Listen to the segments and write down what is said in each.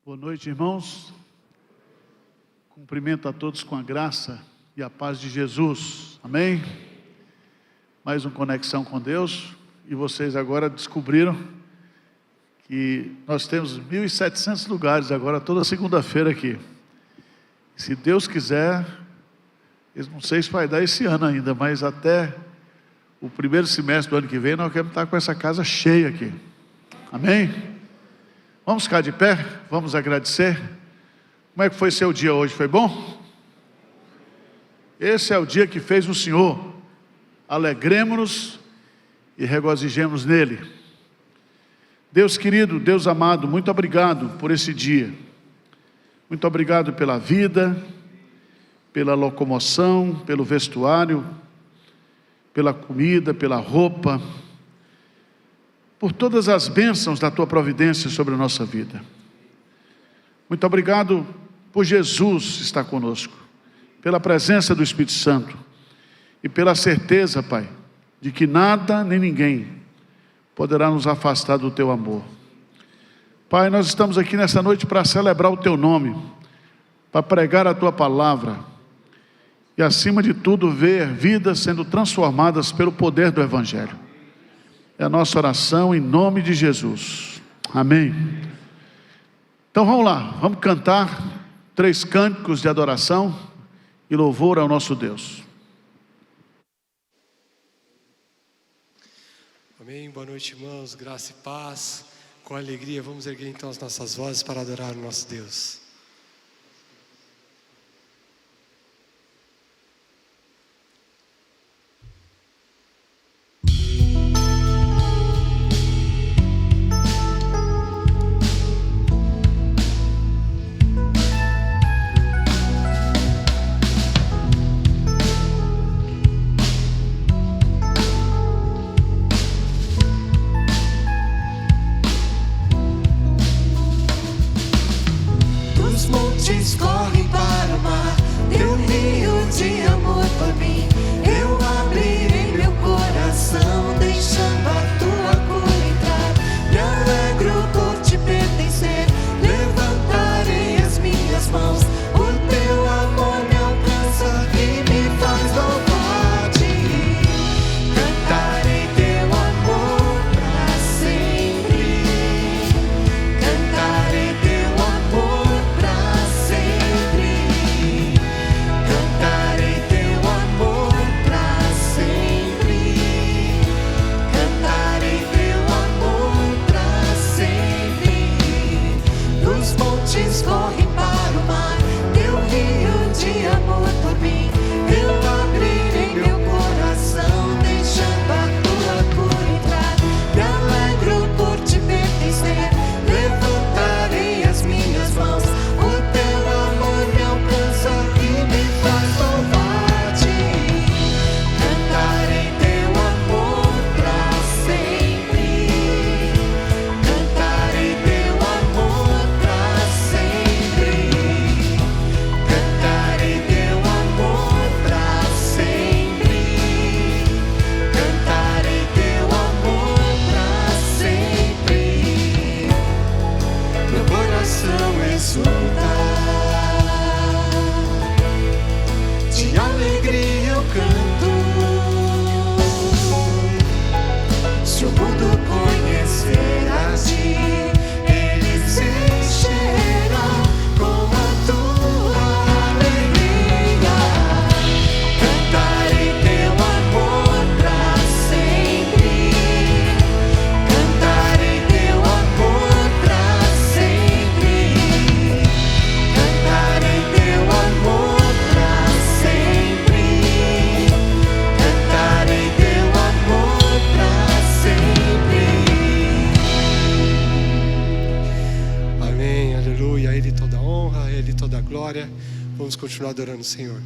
Boa noite, irmãos. Cumprimento a todos com a graça e a paz de Jesus. Amém? Mais uma conexão com Deus. E vocês agora descobriram que nós temos 1.700 lugares agora, toda segunda-feira aqui. Se Deus quiser, eu não sei se vai dar esse ano ainda, mas até o primeiro semestre do ano que vem, nós queremos estar com essa casa cheia aqui. Amém? Vamos ficar de pé, vamos agradecer. Como é que foi seu dia hoje? Foi bom? Esse é o dia que fez o Senhor. Alegremos-nos e regozijemos nele. Deus querido, Deus amado, muito obrigado por esse dia. Muito obrigado pela vida, pela locomoção, pelo vestuário, pela comida, pela roupa, por todas as bênçãos da Tua providência sobre a nossa vida. Muito obrigado por Jesus estar conosco, pela presença do Espírito Santo e pela certeza, Pai, de que nada nem ninguém poderá nos afastar do Teu amor. Pai, nós estamos aqui nessa noite para celebrar o Teu nome, para pregar a Tua palavra e, acima de tudo, ver vidas sendo transformadas pelo poder do Evangelho. É a nossa oração em nome de Jesus. Amém. Então vamos lá, vamos cantar 3 cânticos de adoração e louvor ao nosso Deus. Amém. Boa noite, irmãos. Graça e paz. Com alegria, vamos erguer então as nossas vozes para adorar o nosso Deus. Correm para o mar, teu rio de amor por mim. Eu abrirei meu coração, deixando a tua cura entrar. Me alegro por te pertencer, levantarei as minhas mãos. O teu amor me alcança e me faz louvar-te. Cantarei teu amor para sempre. Cantarei teu amor para sempre. Cantarei teu amor para sempre. Cantarei teu amor para sempre. Os montes correm para o mar, teu rio de amor por mim. Eu abrirei meu coração, deixando a tua cura entrar. Me alegro por te pertencer, levantarei as minhas mãos. O teu amor me alcança e me faz louvar-te. Cantarei teu amor para sempre. Cantarei teu amor para sempre. Cantarei teu amor para sempre. Cantarei teu amor para sempre. Meu coração exulta, de alegria eu canto. Se o mundo conhecer a ti, ele se encherá com a tua alegria. Cantarei teu amor para sempre. Cantarei teu amor para sempre. Cantarei teu amor para sempre. Cantarei teu amor para sempre. Amém. Aleluia. A Ele toda a honra, a Ele toda a glória. Vamos continuar adorando o Senhor.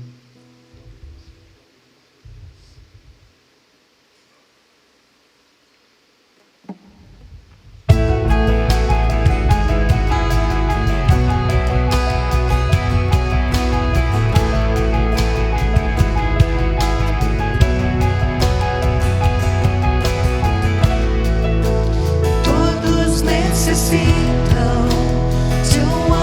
Todos necessitam de um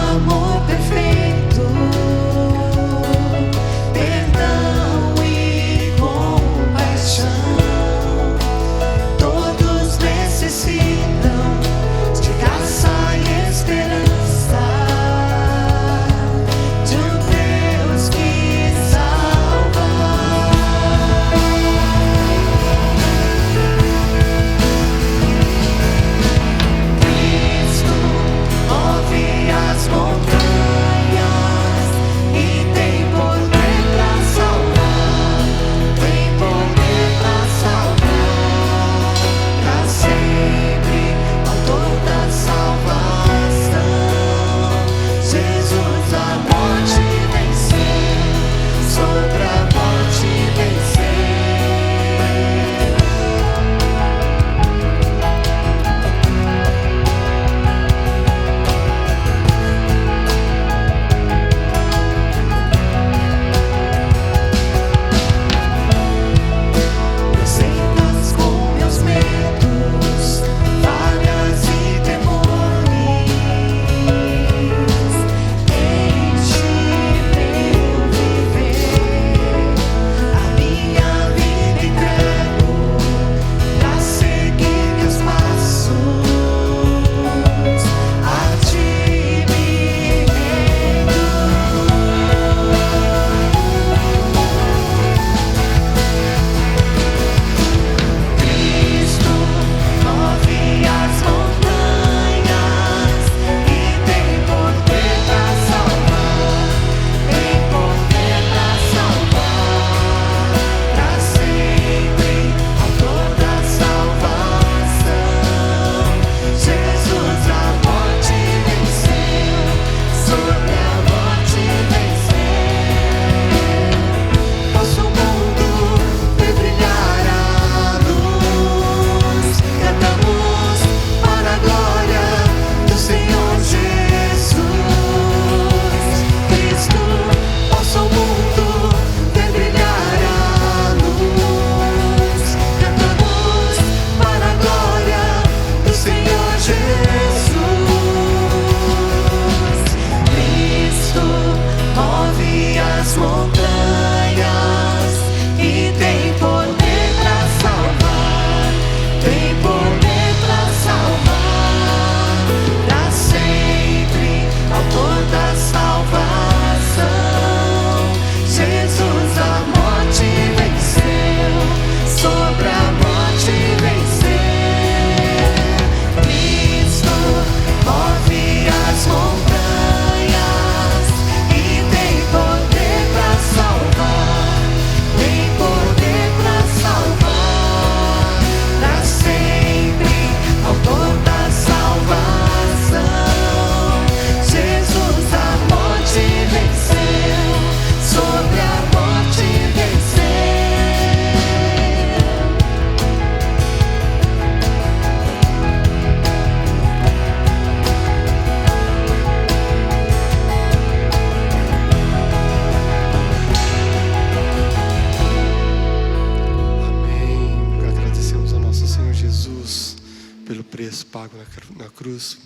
pago na cruz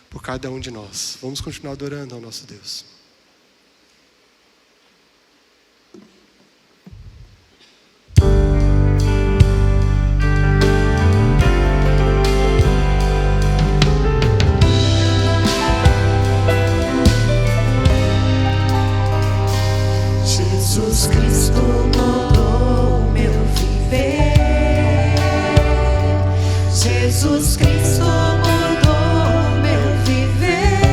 por cada um de nós. Vamos continuar adorando ao nosso Deus. Jesus Cristo mudou meu viver. Jesus Cristo mudou meu viver.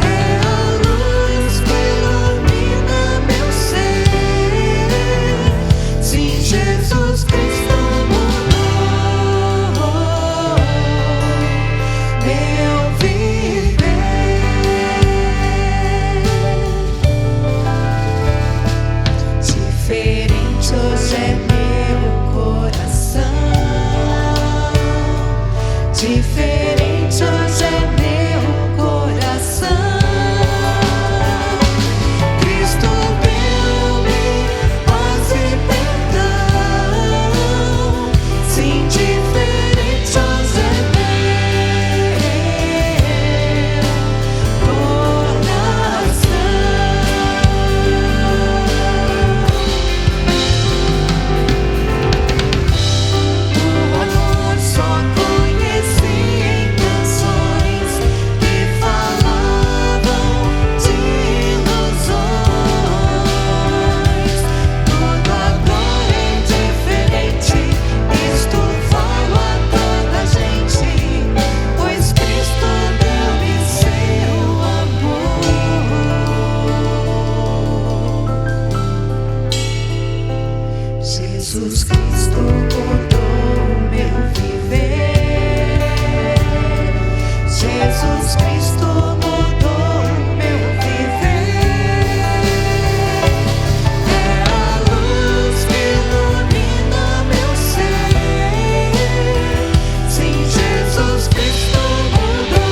É a luz que ilumina meu ser. Sim, Jesus Cristo mudou meu viver. Diferente hoje é meu coração. Diferente hoje é meu coração. Cristo deu-me paz e perdão. Sim, diferente hoje é meu coração. O amor só conheci em canções que falavam de ilusões. Tudo agora é diferente. Isto falo a toda gente, pois Cristo deu-me seu amor. Jesus Cristo mudou meu viver. Jesus Cristo mudou meu viver. É a luz que ilumina meu ser. Sim, Jesus Cristo mudou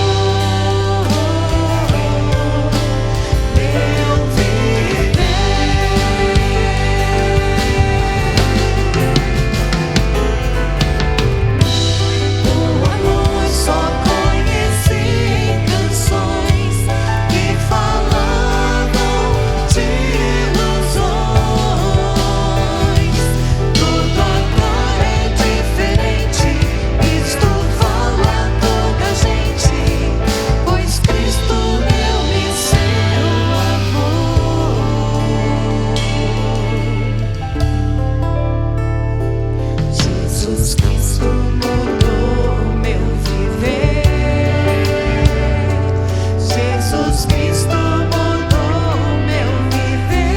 meu viver. O amor só conheci em canções que falavam de ilusões. Tudo agora é diferente. Isto falo a toda gente, pois Cristo deu-me seu amor. Jesus Cristo mudou meu viver. Jesus Cristo mudou meu viver.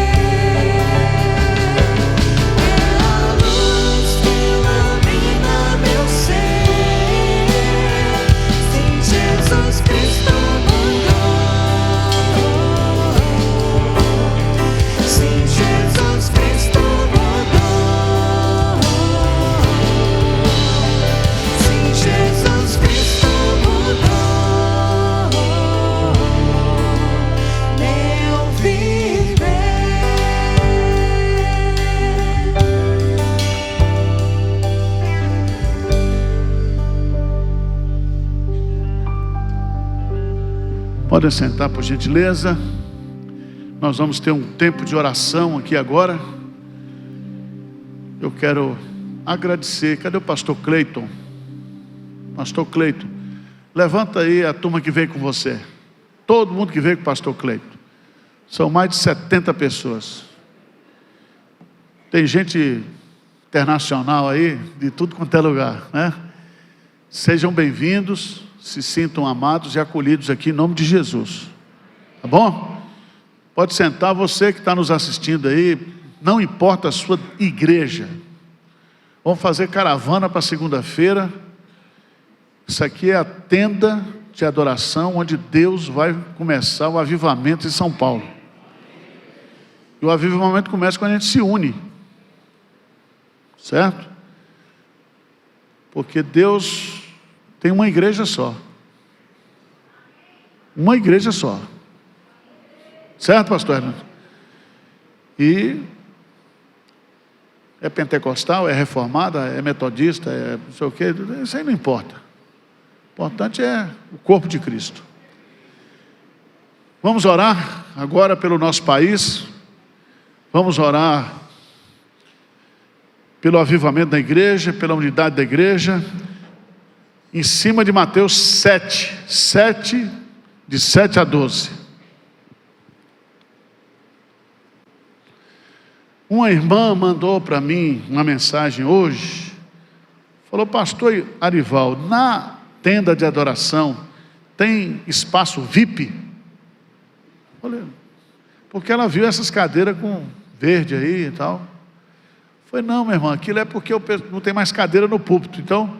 É a luz que ilumina meu ser. Sim, Jesus Cristo mudou. Sim, Jesus Cristo mudou. Sim, Jesus Cristo mudou meu viver. Podem sentar, por gentileza. Nós vamos ter um tempo de oração aqui agora. Eu quero agradecer. Cadê o pastor Cleiton? Pastor Cleiton, levanta aí a turma que veio com você. Todo mundo que veio com o pastor Cleiton. São mais de 70 pessoas. Tem gente internacional aí, de tudo quanto é lugar, né? Sejam bem-vindos, se sintam amados e acolhidos aqui em nome de Jesus. Tá bom? Pode sentar, você que está nos assistindo aí, não importa a sua igreja. Vamos fazer caravana para segunda-feira. Isso aqui é a tenda de adoração, onde Deus vai começar o avivamento em São Paulo. E o avivamento começa quando a gente se une. Certo? Porque Deus tem uma igreja só. Uma igreja só. Certo, pastor Hernando? E é pentecostal, é reformada, é metodista, é não sei o quê, isso aí não importa. O importante é o corpo de Cristo. Vamos orar agora pelo nosso país, vamos orar pelo avivamento da igreja, pela unidade da igreja, em cima de Mateus 7, de 7 a 12. Uma irmã mandou para mim uma mensagem hoje, falou: pastor Arivaldo, na tenda de adoração tem espaço VIP? Falei, porque ela viu essas cadeiras com verde aí e tal. Falei, não, meu irmão, aquilo é porque não tem mais cadeira no púlpito, então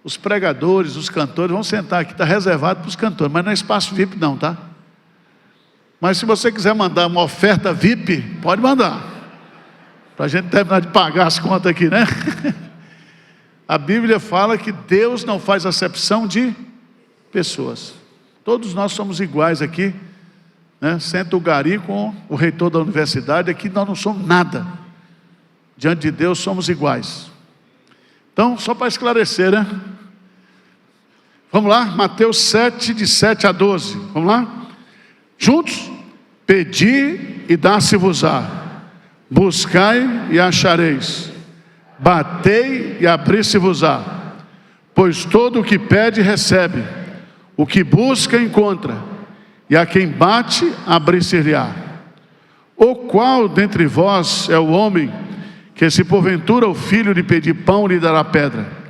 os pregadores, os cantores vão sentar aqui, está reservado para os cantores, mas não é espaço VIP não, tá? Mas se você quiser mandar uma oferta VIP, pode mandar, para a gente terminar de pagar as contas aqui, né? A Bíblia fala que Deus não faz acepção de pessoas. Todos nós somos iguais aqui, né? Senta o gari com o reitor da universidade, aqui nós não somos nada. Diante de Deus somos iguais. Então, só para esclarecer, né? Vamos lá, Mateus 7, de 7 a 12. Vamos lá? Juntos? Pedi e dá-se-vos-á. Buscai e achareis. Batei e abri-se-vos-á. Pois todo o que pede, recebe. O que busca, encontra. E a quem bate, abrir-se-lhe-á. O qual dentre vós é o homem que, se porventura o filho lhe pedir pão, lhe dará pedra?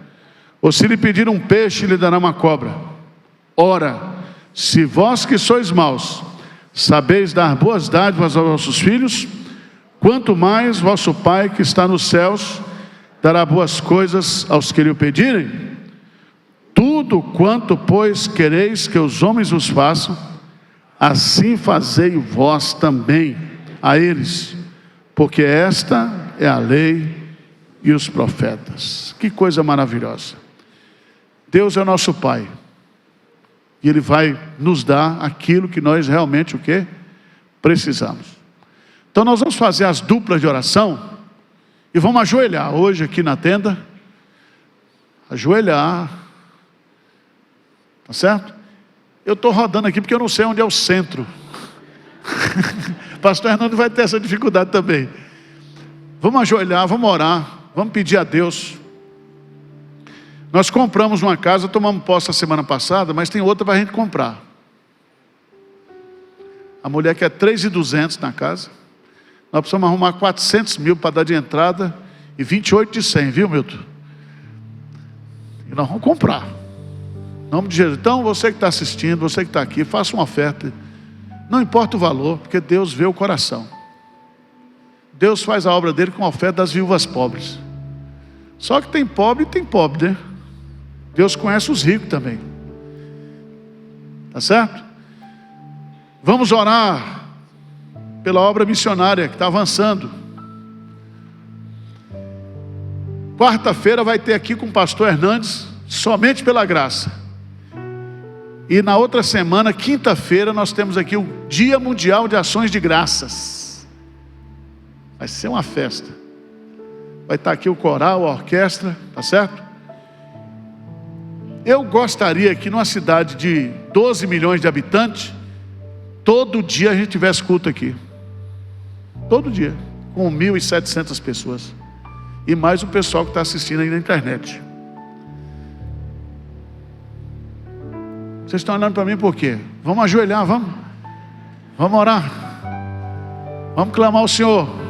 Ou se lhe pedir um peixe, lhe dará uma cobra? Ora, se vós que sois maus, sabeis dar boas dádivas aos vossos filhos, quanto mais vosso Pai que está nos céus dará boas coisas aos que lhe o pedirem? Tudo quanto, pois, quereis que os homens vos façam, assim fazei vós também a eles, porque esta é a lei e os profetas. Que coisa maravilhosa. Deus é o nosso Pai, e Ele vai nos dar aquilo que nós realmente, o quê? Precisamos. Então nós vamos fazer as duplas de oração, e vamos ajoelhar hoje aqui na tenda, ajoelhar, tá certo? Eu estou rodando aqui porque eu não sei onde é o centro. Pastor Hernando vai ter essa dificuldade também. Vamos ajoelhar, vamos orar, vamos pedir a Deus. Nós compramos uma casa, tomamos posse a semana passada, mas tem outra para a gente comprar. A mulher quer 3.200 na casa. Nós precisamos arrumar 400 mil para dar de entrada e 28 de 100, viu, Milton? E nós vamos comprar. Em nome de Jesus. Então, você que está assistindo, você que está aqui, faça uma oferta. Não importa o valor, porque Deus vê o coração. Deus faz a obra dele com a oferta das viúvas pobres. Só que tem pobre e tem pobre, né? Deus conhece os ricos também. Tá certo? Vamos orar pela obra missionária que está avançando. Quarta-feira vai ter aqui com o pastor Hernandes, somente pela graça. E na outra semana, quinta-feira, nós temos aqui o Dia Mundial de Ações de Graças. Vai ser uma festa. Vai estar aqui o coral, a orquestra, tá certo? Eu gostaria que numa cidade de 12 milhões de habitantes, todo dia a gente tivesse culto aqui. Todo dia, com 1.700 pessoas. E mais o pessoal que está assistindo aí na internet. Vocês estão olhando para mim por quê? Vamos ajoelhar, vamos. Vamos orar. Vamos clamar ao Senhor.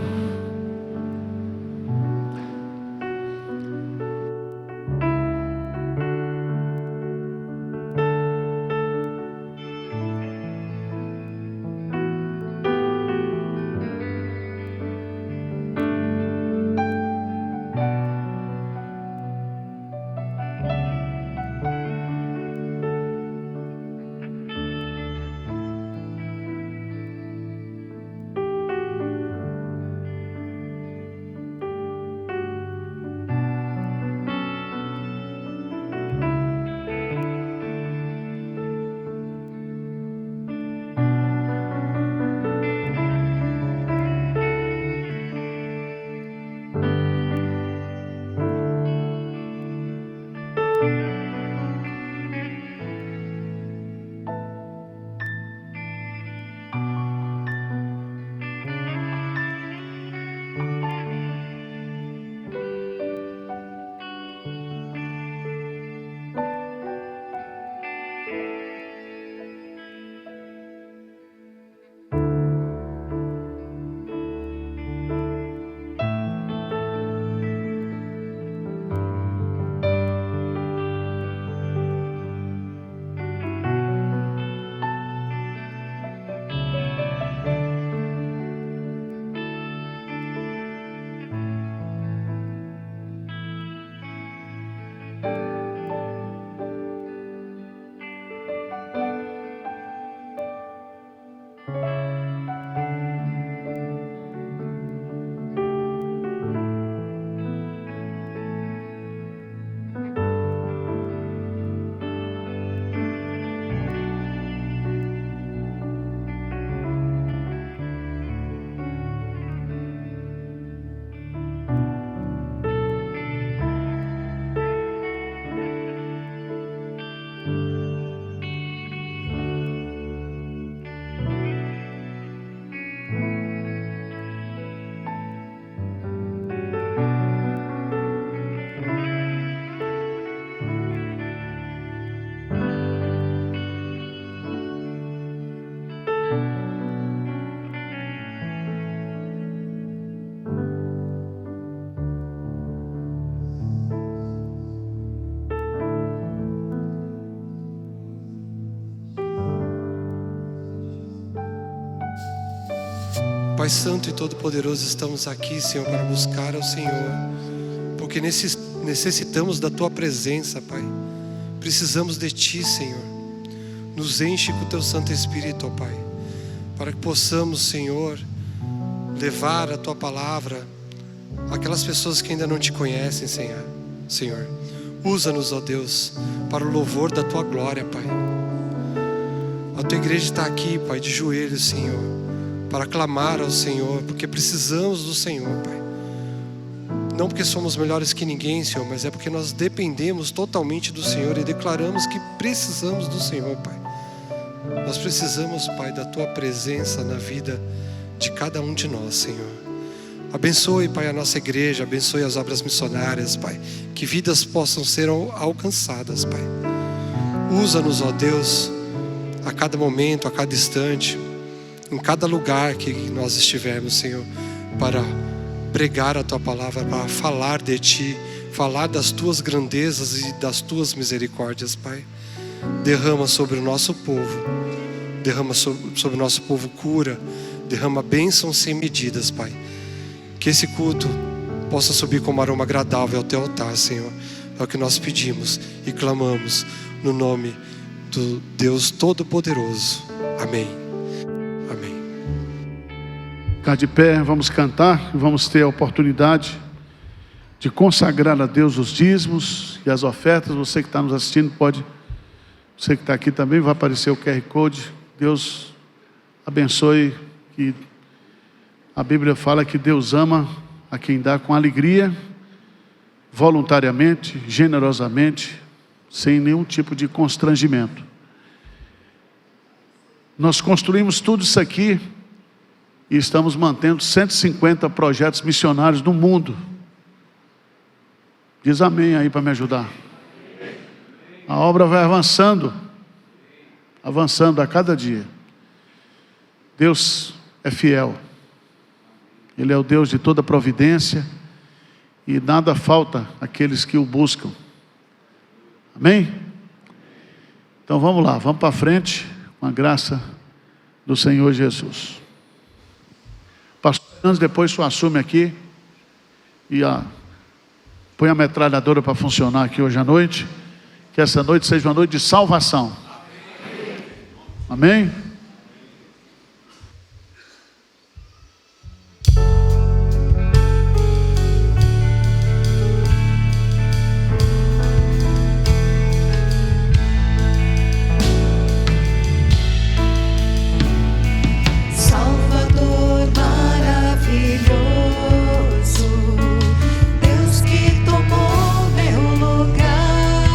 Pai Santo e Todo-Poderoso, estamos aqui, Senhor, para buscar ao Senhor, porque necessitamos da Tua presença, Pai. Precisamos de Ti, Senhor. Nos enche com o Teu Santo Espírito, ó Pai, para que possamos, Senhor, levar a Tua palavra àquelas pessoas que ainda não Te conhecem, Senhor. Usa-nos, ó Deus, para o louvor da Tua glória, Pai. A Tua igreja está aqui, Pai, de joelhos, Senhor, para clamar ao Senhor, porque precisamos do Senhor, Pai. Não porque somos melhores que ninguém, Senhor, mas é porque nós dependemos totalmente do Senhor e declaramos que precisamos do Senhor, Pai. Nós precisamos, Pai, da Tua presença na vida de cada um de nós, Senhor. Abençoe, Pai, a nossa igreja, abençoe as obras missionárias, Pai. Que vidas possam ser alcançadas, Pai. Usa-nos, ó Deus, a cada momento, a cada instante, em cada lugar que nós estivermos, Senhor, para pregar a Tua palavra, para falar de Ti, falar das Tuas grandezas e das Tuas misericórdias, Pai. Derrama sobre o nosso povo, derrama sobre o nosso povo cura, derrama bênçãos sem medidas, Pai. Que esse culto possa subir como aroma agradável ao Teu altar, Senhor. É o que nós pedimos e clamamos no nome do Deus Todo-Poderoso. Amém. Amém. Ficar de pé, vamos cantar e vamos ter a oportunidade de consagrar a Deus os dízimos e as ofertas. Você que está nos assistindo pode, você que está aqui também, vai aparecer o QR Code. Deus abençoe. Que a Bíblia fala que Deus ama a quem dá com alegria, voluntariamente, generosamente, sem nenhum tipo de constrangimento. Nós construímos tudo isso aqui e estamos mantendo 150 projetos missionários no mundo. Diz amém aí para me ajudar. A obra vai avançando a cada dia. Deus é fiel. Ele é o Deus de toda providência e nada falta àqueles que o buscam. Amém? Então vamos lá, vamos para frente com a graça do Senhor Jesus. Pastor Hans, depois tu assume aqui e põe a metralhadora para funcionar aqui hoje à noite. Que essa noite seja uma noite de salvação. Amém? Salvador maravilhoso, Deus que tomou meu lugar,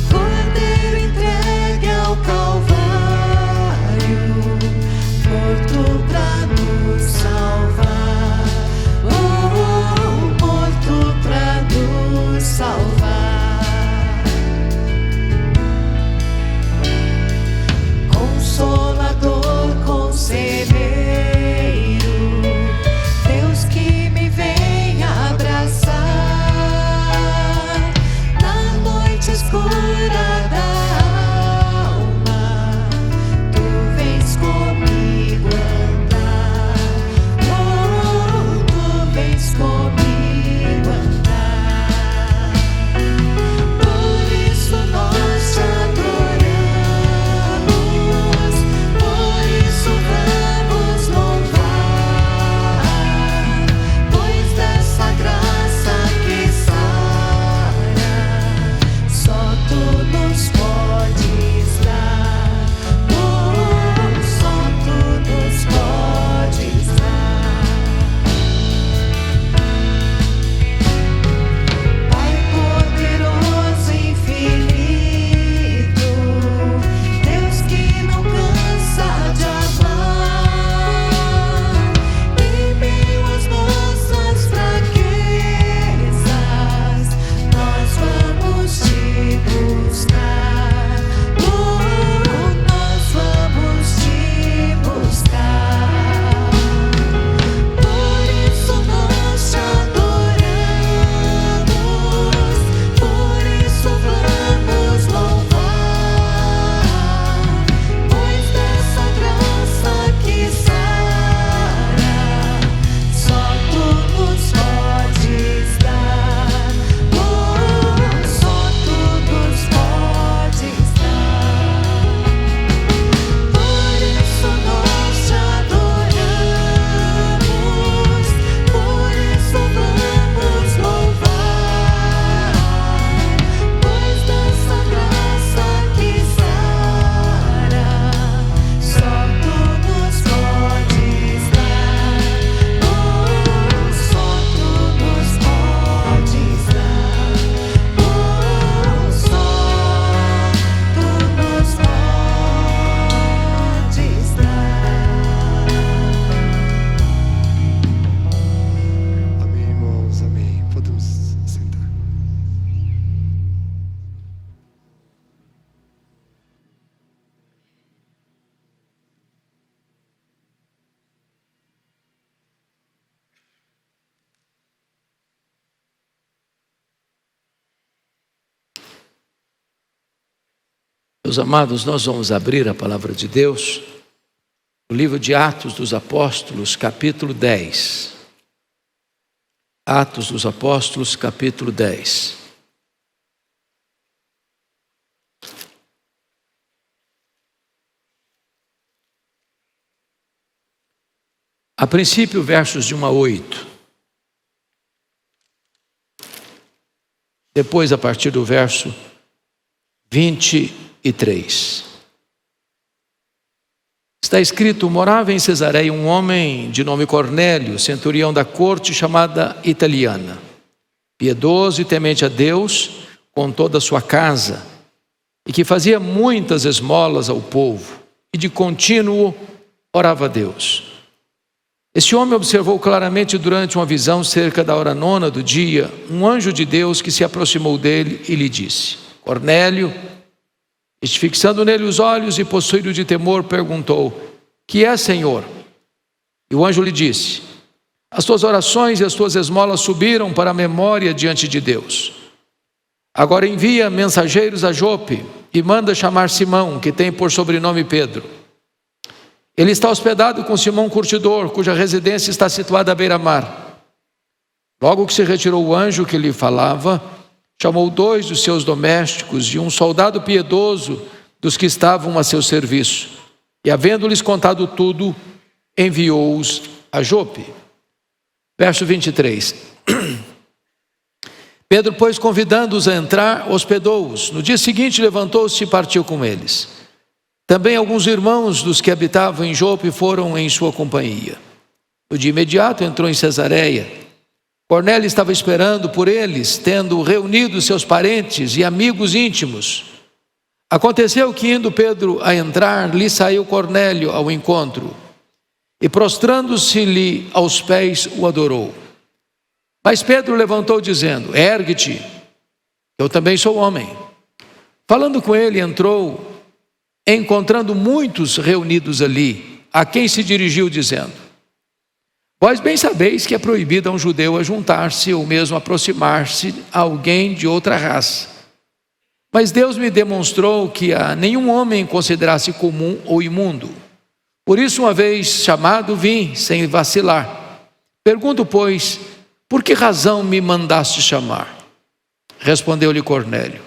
Cordeiro entregue ao Calvário. Meus amados, nós vamos abrir a palavra de Deus, o livro de Atos dos Apóstolos, capítulo 10. Atos dos Apóstolos, capítulo 10. A princípio, versos de 1 a 8. Depois, a partir do verso 23. Está escrito: morava em Cesareia um homem de nome Cornélio, centurião da corte chamada Italiana, piedoso e temente a Deus com toda a sua casa, e que fazia muitas esmolas ao povo, e de contínuo orava a Deus. Este homem observou claramente durante uma visão, cerca da hora 9 do dia, um anjo de Deus que se aproximou dele e lhe disse: Cornélio. Este, fixando nele os olhos e possuído de temor, perguntou: que é, Senhor? E o anjo lhe disse: as tuas orações e as tuas esmolas subiram para a memória diante de Deus. Agora envia mensageiros a Jope e manda chamar Simão, que tem por sobrenome Pedro. Ele está hospedado com Simão Curtidor, cuja residência está situada à beira-mar. Logo que se retirou o anjo que lhe falava, chamou 2 dos seus domésticos e um soldado piedoso dos que estavam a seu serviço, e, havendo-lhes contado tudo, enviou-os a Jope. Verso 23. Pedro, pois, convidando-os a entrar, hospedou-os. No dia seguinte levantou-se e partiu com eles. Também alguns irmãos dos que habitavam em Jope foram em sua companhia. No dia imediato entrou em Cesareia. Cornélio estava esperando por eles, tendo reunido seus parentes e amigos íntimos. Aconteceu que, indo Pedro a entrar, lhe saiu Cornélio ao encontro, e prostrando-se-lhe aos pés, o adorou. Mas Pedro levantou dizendo: ergue-te, eu também sou homem. Falando com ele, entrou, encontrando muitos reunidos ali, a quem se dirigiu dizendo: vós bem sabeis que é proibido a um judeu ajuntar-se ou mesmo aproximar-se a alguém de outra raça. Mas Deus me demonstrou que a nenhum homem considerasse comum ou imundo. Por isso, uma vez chamado, vim sem vacilar. Pergunto, pois, por que razão me mandaste chamar? Respondeu-lhe Cornélio: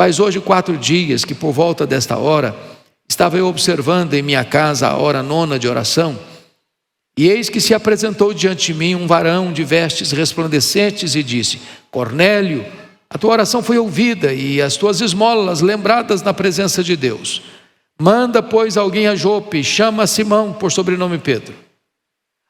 faz hoje 4 dias que por volta desta hora estava eu observando em minha casa a hora 9 de oração, e eis que se apresentou diante de mim um varão de vestes resplandecentes e disse: Cornélio, a tua oração foi ouvida e as tuas esmolas lembradas na presença de Deus. Manda, pois, alguém a Jope, chama Simão, por sobrenome Pedro.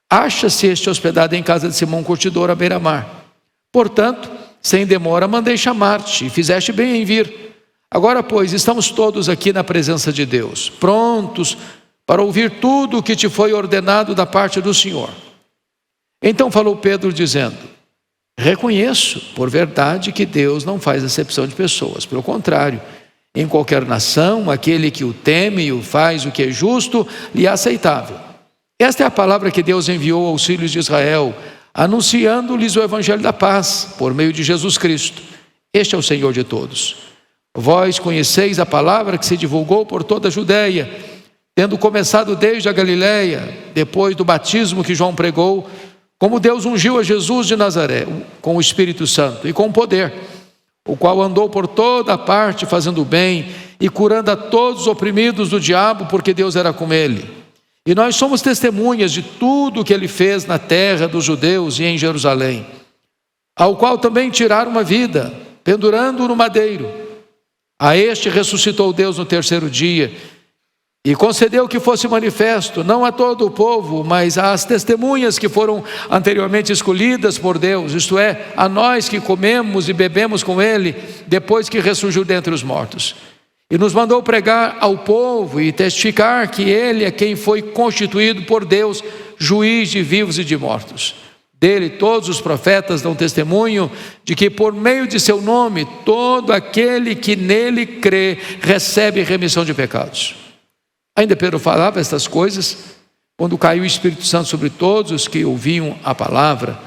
Acha-se este hospedado em casa de Simão Curtidor, à beira-mar. Portanto, sem demora mandei chamar-te, e fizeste bem em vir. Agora, pois, estamos todos aqui na presença de Deus, prontos para ouvir tudo o que te foi ordenado da parte do Senhor. Então falou Pedro, dizendo: reconheço, por verdade, que Deus não faz acepção de pessoas. Pelo contrário, em qualquer nação, aquele que o teme e o faz o que é justo, lhe é aceitável. Esta é a palavra que Deus enviou aos filhos de Israel, anunciando-lhes o evangelho da paz, por meio de Jesus Cristo. Este é o Senhor de todos. Vós conheceis a palavra que se divulgou por toda a Judeia, tendo começado desde a Galileia, depois do batismo que João pregou, como Deus ungiu a Jesus de Nazaré, com o Espírito Santo e com poder, o qual andou por toda a parte fazendo bem e curando a todos os oprimidos do diabo, porque Deus era com ele. E nós somos testemunhas de tudo o que ele fez na terra dos judeus e em Jerusalém, ao qual também tiraram uma vida, pendurando-o no madeiro. A este ressuscitou Deus no 3º dia, e concedeu que fosse manifesto, não a todo o povo, mas às testemunhas que foram anteriormente escolhidas por Deus, isto é, a nós que comemos e bebemos com ele, depois que ressurgiu dentre os mortos. E nos mandou pregar ao povo e testificar que ele é quem foi constituído por Deus, juiz de vivos e de mortos. Dele todos os profetas dão testemunho de que por meio de seu nome, todo aquele que nele crê, recebe remissão de pecados. Ainda Pedro falava estas coisas, quando caiu o Espírito Santo sobre todos os que ouviam a palavra.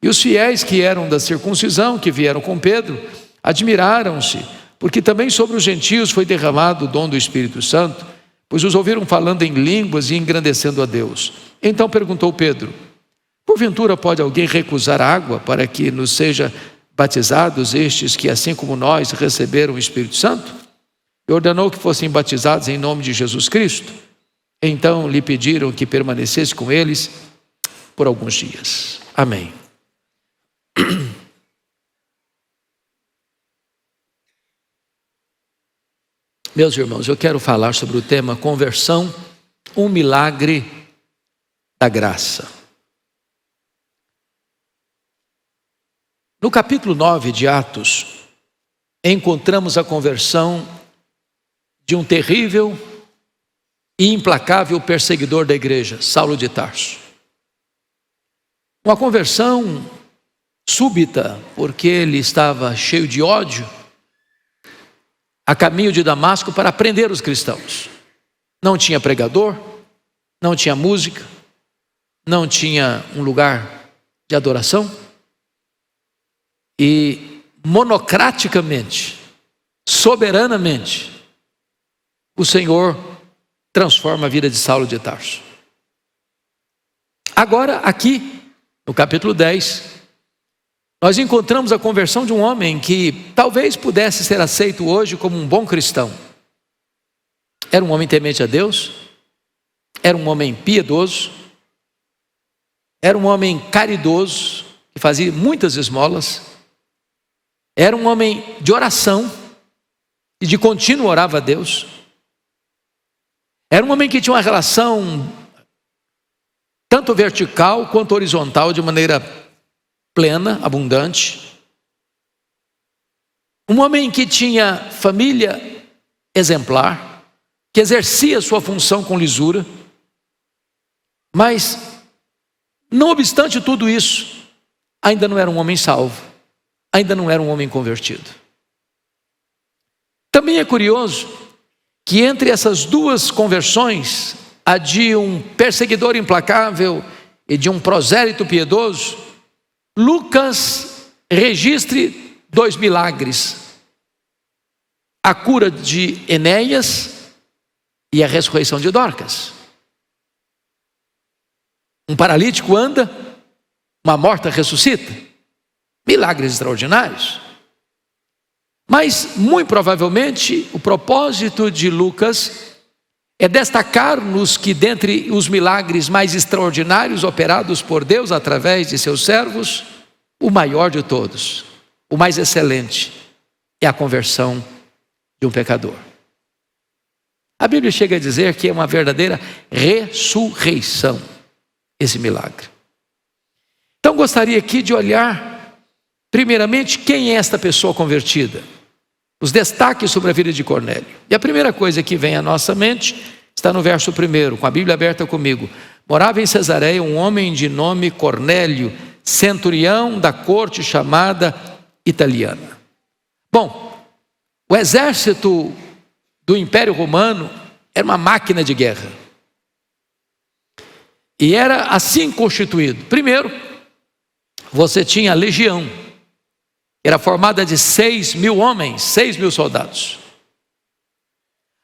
E os fiéis que eram da circuncisão, que vieram com Pedro, admiraram-se, porque também sobre os gentios foi derramado o dom do Espírito Santo, pois os ouviram falando em línguas e engrandecendo a Deus. Então perguntou Pedro: porventura pode alguém recusar água para que nos seja batizados estes que, assim como nós, receberam o Espírito Santo? E ordenou que fossem batizados em nome de Jesus Cristo. Então lhe pediram que permanecesse com eles por alguns dias. Amém. Meus irmãos, eu quero falar sobre o tema conversão, um milagre da graça. No capítulo 9 de Atos, encontramos a conversão de um terrível e implacável perseguidor da igreja, Saulo de Tarso. Uma conversão súbita, porque ele estava cheio de ódio, a caminho de Damasco para prender os cristãos. Não tinha pregador, não tinha música, não tinha um lugar de adoração, e monocraticamente, soberanamente, o Senhor transforma a vida de Saulo de Tarso. Agora, aqui, no capítulo 10, nós encontramos a conversão de um homem que talvez pudesse ser aceito hoje como um bom cristão. Era um homem temente a Deus, era um homem piedoso, era um homem caridoso, que fazia muitas esmolas, era um homem de oração, e de contínuo orava a Deus. Era um homem que tinha uma relação tanto vertical quanto horizontal, de maneira plena, abundante. Um homem que tinha família exemplar, que exercia sua função com lisura, mas, não obstante tudo isso, ainda não era um homem salvo, ainda não era um homem convertido. Também é curioso que entre essas duas conversões, a de um perseguidor implacável e de um prosélito piedoso, Lucas registre 2 milagres: a cura de Enéas e a ressurreição de Dorcas. Um paralítico anda, uma morta ressuscita. Milagres extraordinários. Mas, muito provavelmente, o propósito de Lucas é destacar-nos que, dentre os milagres mais extraordinários operados por Deus através de seus servos, o maior de todos, o mais excelente, é a conversão de um pecador. A Bíblia chega a dizer que é uma verdadeira ressurreição esse milagre. Então gostaria aqui de olhar, primeiramente, quem é esta pessoa convertida. Os destaques sobre a vida de Cornélio. E a primeira coisa que vem à nossa mente está no verso 1, com a Bíblia aberta comigo. Morava em Cesareia um homem de nome Cornélio, centurião da corte chamada italiana. Bom, o exército do Império Romano era uma máquina de guerra. E era assim constituído. Primeiro, você tinha a legião. Era formada de 6.000 homens, 6.000 soldados.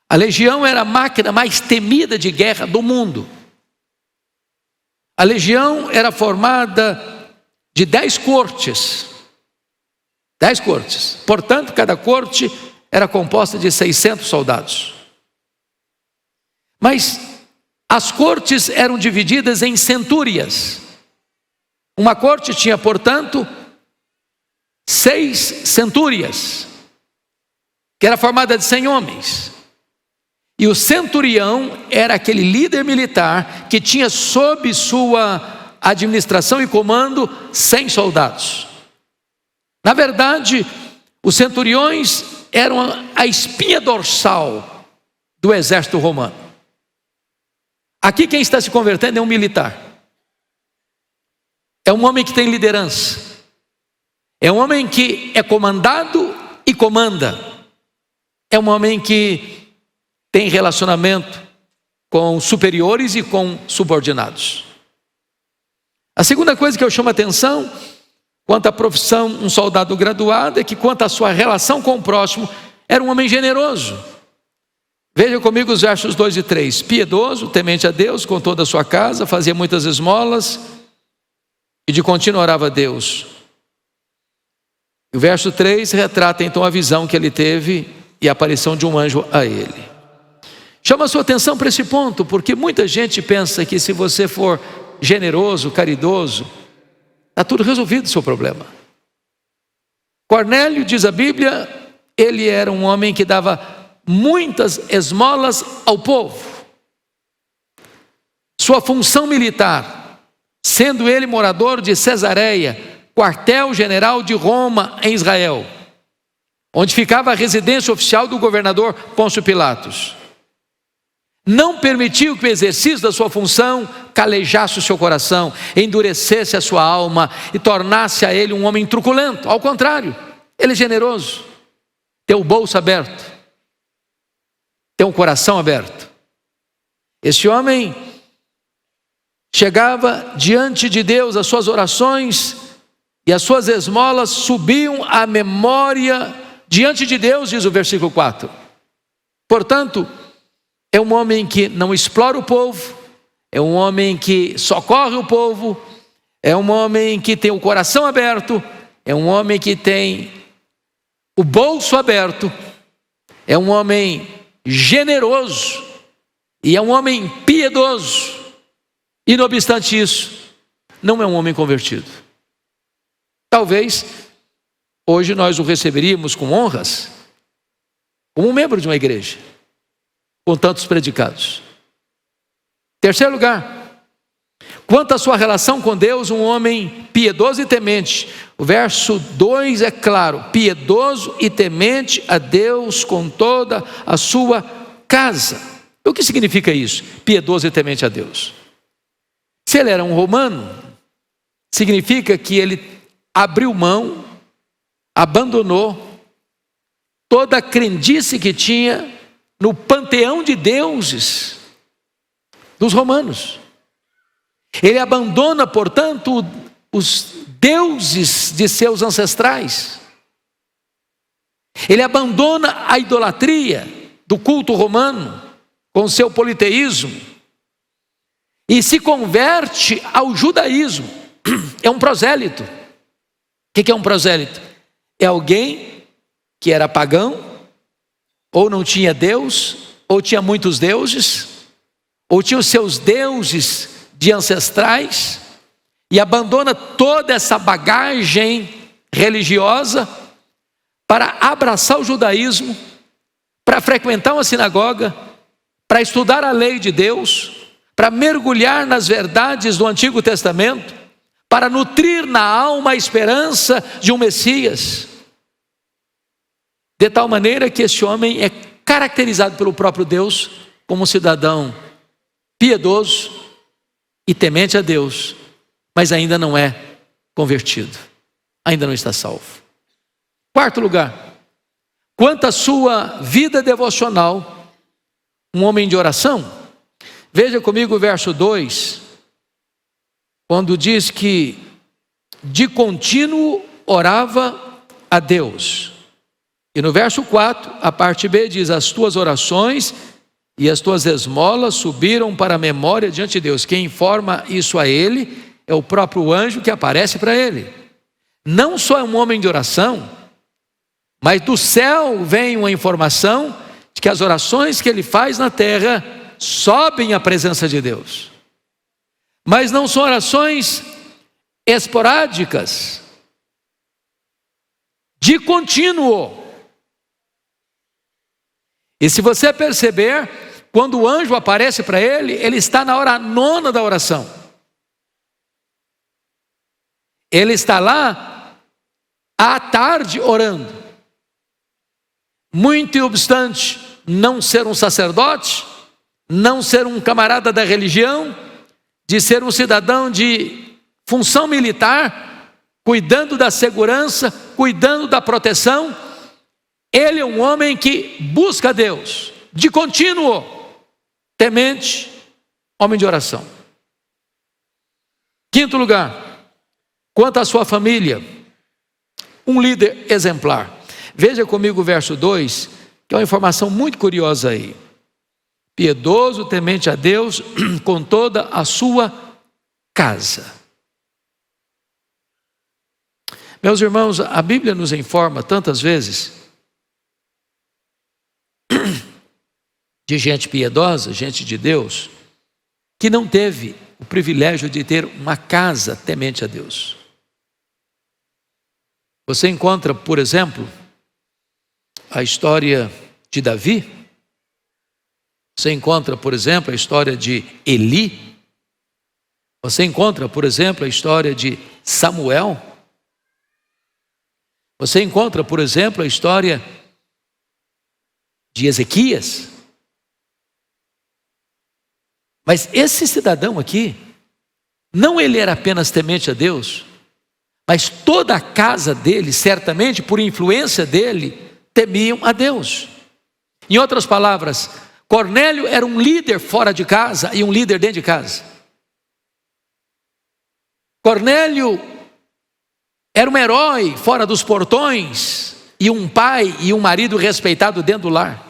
A legião era a máquina mais temida de guerra do mundo. A legião era formada de 10 cortes. 10 cortes. Portanto, cada corte era composta de 600 soldados. Mas as cortes eram divididas em centúrias. Uma corte tinha, portanto, 6 centúrias, que era formada de 100 homens. E o centurião era aquele líder militar que tinha sob sua administração e comando 100 soldados. Na verdade, os centuriões eram a espinha dorsal do exército romano. Aqui quem está se convertendo é um militar. É um homem que tem liderança. É um homem que é comandado e comanda. É um homem que tem relacionamento com superiores e com subordinados. A segunda coisa que eu chamo a atenção, quanto à profissão, um soldado graduado, é que quanto à sua relação com o próximo, era um homem generoso. Veja comigo os versos 2 e 3. Piedoso, temente a Deus, com toda a sua casa, fazia muitas esmolas e de contínuo orava a Deus. E o verso 3 retrata então a visão que ele teve e a aparição de um anjo a ele. Chama a sua atenção para esse ponto, porque muita gente pensa que se você for generoso, caridoso, está tudo resolvido o seu problema. Cornélio, diz a Bíblia, ele era um homem que dava muitas esmolas ao povo. Sua função militar, sendo ele morador de Cesareia, quartel-general de Roma em Israel, onde ficava a residência oficial do governador Pôncio Pilatos, não permitiu que o exercício da sua função calejasse o seu coração, endurecesse a sua alma e tornasse a ele um homem truculento. Ao contrário, ele é generoso, tem o bolso aberto, tem um coração aberto. Esse homem chegava diante de Deus, as suas orações e as suas esmolas subiam à memória diante de Deus, diz o versículo 4. Portanto, é um homem que não explora o povo, é um homem que socorre o povo, é um homem que tem o coração aberto, é um homem que tem o bolso aberto, é um homem generoso e é um homem piedoso. E não obstante isso, não é um homem convertido. Talvez hoje nós o receberíamos com honras, como um membro de uma igreja, com tantos predicados. Terceiro lugar, quanto à sua relação com Deus, um homem piedoso e temente. O verso 2 é claro: piedoso e temente a Deus com toda a sua casa. O que significa isso? Piedoso e temente a Deus. Se ele era um romano, significa que ele abriu mão, abandonou toda a crendice que tinha no panteão de deuses dos romanos. Ele abandona, portanto, os deuses de seus ancestrais. Ele abandona a idolatria do culto romano com seu politeísmo e se converte ao judaísmo. É um prosélito. O que é um prosélito? É alguém que era pagão, ou não tinha Deus, ou tinha muitos deuses, ou tinha os seus deuses de ancestrais, e abandona toda essa bagagem religiosa para abraçar o judaísmo, para frequentar uma sinagoga, para estudar a lei de Deus, para mergulhar nas verdades do Antigo Testamento, para nutrir na alma a esperança de um Messias. De tal maneira que esse homem é caracterizado pelo próprio Deus como um cidadão piedoso e temente a Deus, mas ainda não é convertido, ainda não está salvo. Quarto lugar, quanto à sua vida devocional, um homem de oração. Veja comigo o verso 2, quando diz que de contínuo orava a Deus. E no verso 4, a parte B diz: as tuas orações e as tuas esmolas subiram para a memória diante de Deus. Quem informa isso a ele é o próprio anjo que aparece para ele. Não só é um homem de oração, mas do céu vem uma informação de que as orações que ele faz na terra sobem à presença de Deus. Mas não são orações esporádicas, de contínuo. E se você perceber, quando o anjo aparece para ele, ele está na hora 9ª da oração. Ele está lá à tarde orando. Muito obstante não ser um sacerdote, não ser um camarada da religião, de ser um cidadão de função militar, cuidando da segurança, cuidando da proteção, ele é um homem que busca Deus, de contínuo, temente, homem de oração. Quinto lugar, quanto à sua família, um líder exemplar. Veja comigo o verso 2, que é uma informação muito curiosa aí. Piedoso, temente a Deus, com toda a sua casa. Meus irmãos, a Bíblia nos informa tantas vezes de gente piedosa, gente de Deus, que não teve o privilégio de ter uma casa temente a Deus. Você encontra, por exemplo, a história de Davi. Você encontra, por exemplo, a história de Eli. Você encontra, por exemplo, a história de Samuel. Você encontra, por exemplo, a história de Ezequias. Mas esse cidadão aqui, não ele era apenas temente a Deus, mas toda a casa dele, certamente por influência dele, temiam a Deus. Em outras palavras, Cornélio era um líder fora de casa e um líder dentro de casa. Cornélio era um herói fora dos portões e um pai e um marido respeitado dentro do lar.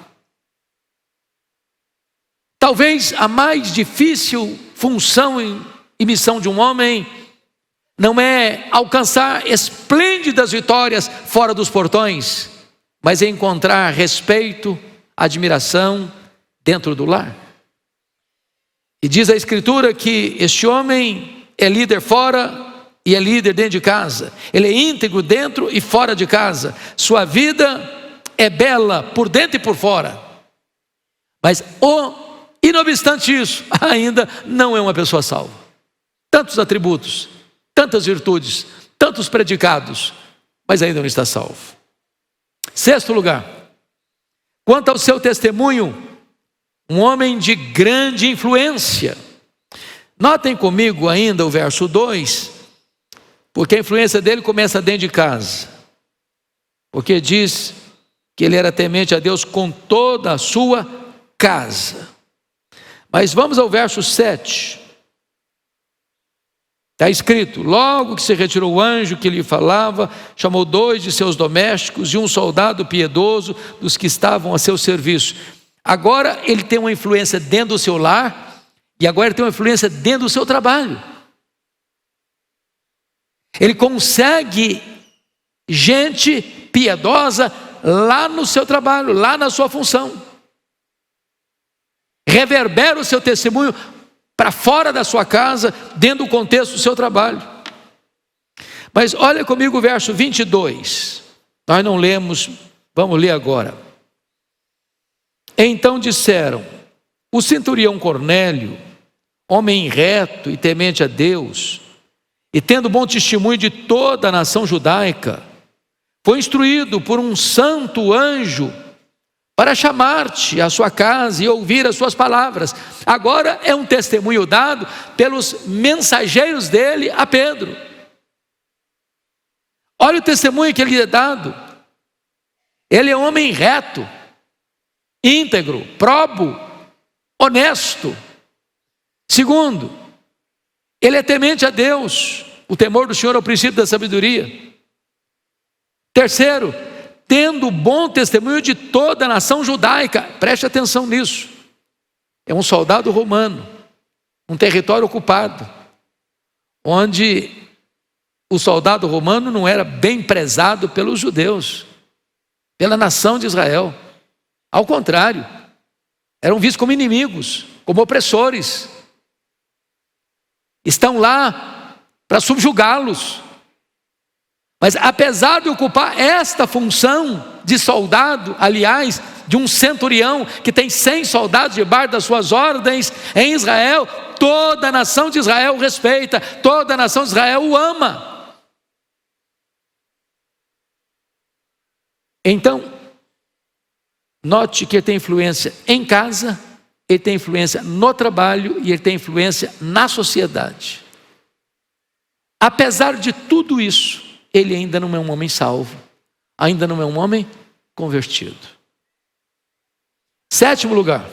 Talvez a mais difícil função e missão de um homem não é alcançar esplêndidas vitórias fora dos portões, mas é encontrar respeito, admiração dentro do lar. E diz a Escritura que este homem é líder fora e é líder dentro de casa. Ele é íntegro dentro e fora de casa. Sua vida é bela por dentro e por fora. Mas, e não obstante isso, ainda não é uma pessoa salva. Tantos atributos, tantas virtudes, tantos predicados, mas ainda não está salvo. Sexto lugar, quanto ao seu testemunho, um homem de grande influência. Notem comigo ainda o verso 2, porque a influência dele começa dentro de casa. Porque diz que ele era temente a Deus com toda a sua casa. Mas vamos ao verso 7. Está escrito: logo que se retirou o anjo que lhe falava, chamou 2 de seus domésticos e um soldado piedoso dos que estavam a seu serviço. Agora ele tem uma influência dentro do seu lar e agora ele tem uma influência dentro do seu trabalho. Ele consegue gente piedosa lá no seu trabalho, lá na sua função. Reverbera o seu testemunho para fora da sua casa, dentro do contexto do seu trabalho. Mas olha comigo o verso 22. Nós não lemos, vamos ler agora. Então disseram: o centurião Cornélio, homem reto e temente a Deus, e tendo bom testemunho de toda a nação judaica, foi instruído por um santo anjo para chamar-te à sua casa e ouvir as suas palavras. Agora é um testemunho dado pelos mensageiros dele a Pedro. Olha o testemunho que ele é dado. Ele é um homem reto, íntegro, probo, honesto. Segundo, ele é temente a Deus. O temor do Senhor é o princípio da sabedoria. Terceiro, tendo bom testemunho de toda a nação judaica. Preste atenção nisso. É um soldado romano, um território ocupado, onde o soldado romano não era bem prezado pelos judeus, pela nação de Israel. Ao contrário, eram vistos como inimigos, como opressores. Estão lá para subjugá-los. Mas apesar de ocupar esta função de soldado, aliás, de um centurião que tem 100 soldados debaixo das suas ordens em Israel, toda a nação de Israel o respeita, toda a nação de Israel o ama. Então, note que ele tem influência em casa, ele tem influência no trabalho e ele tem influência na sociedade. Apesar de tudo isso, ele ainda não é um homem salvo, ainda não é um homem convertido. Sétimo lugar,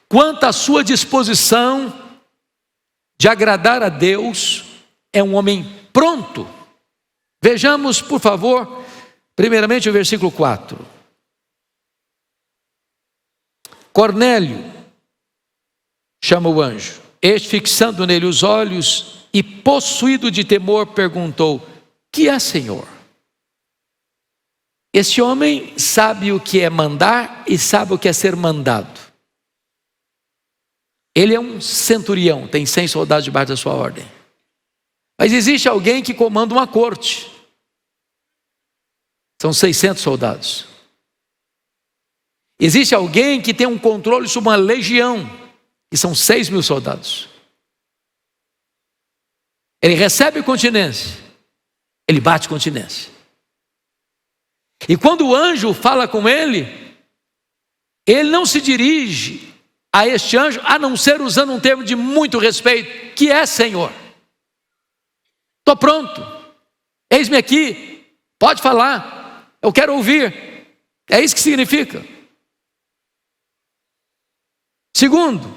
quanto à sua disposição de agradar a Deus, é um homem pronto. Vejamos, por favor, primeiramente o versículo 4. Cornélio, chama o anjo. Este, fixando nele os olhos e possuído de temor, perguntou: que é, Senhor? Esse homem sabe o que é mandar e sabe o que é ser mandado. Ele é um centurião, tem 100 soldados debaixo da sua ordem. Mas existe alguém que comanda uma corte. São 600 soldados. Existe alguém que tem um controle sobre uma legião, e são 6.000 soldados. Ele recebe continência, ele bate continência. E quando o anjo fala com ele não se dirige a este anjo, a não ser usando um termo de muito respeito: que é, Senhor? Estou pronto, eis-me aqui, pode falar, eu quero ouvir. É isso que significa. Segundo,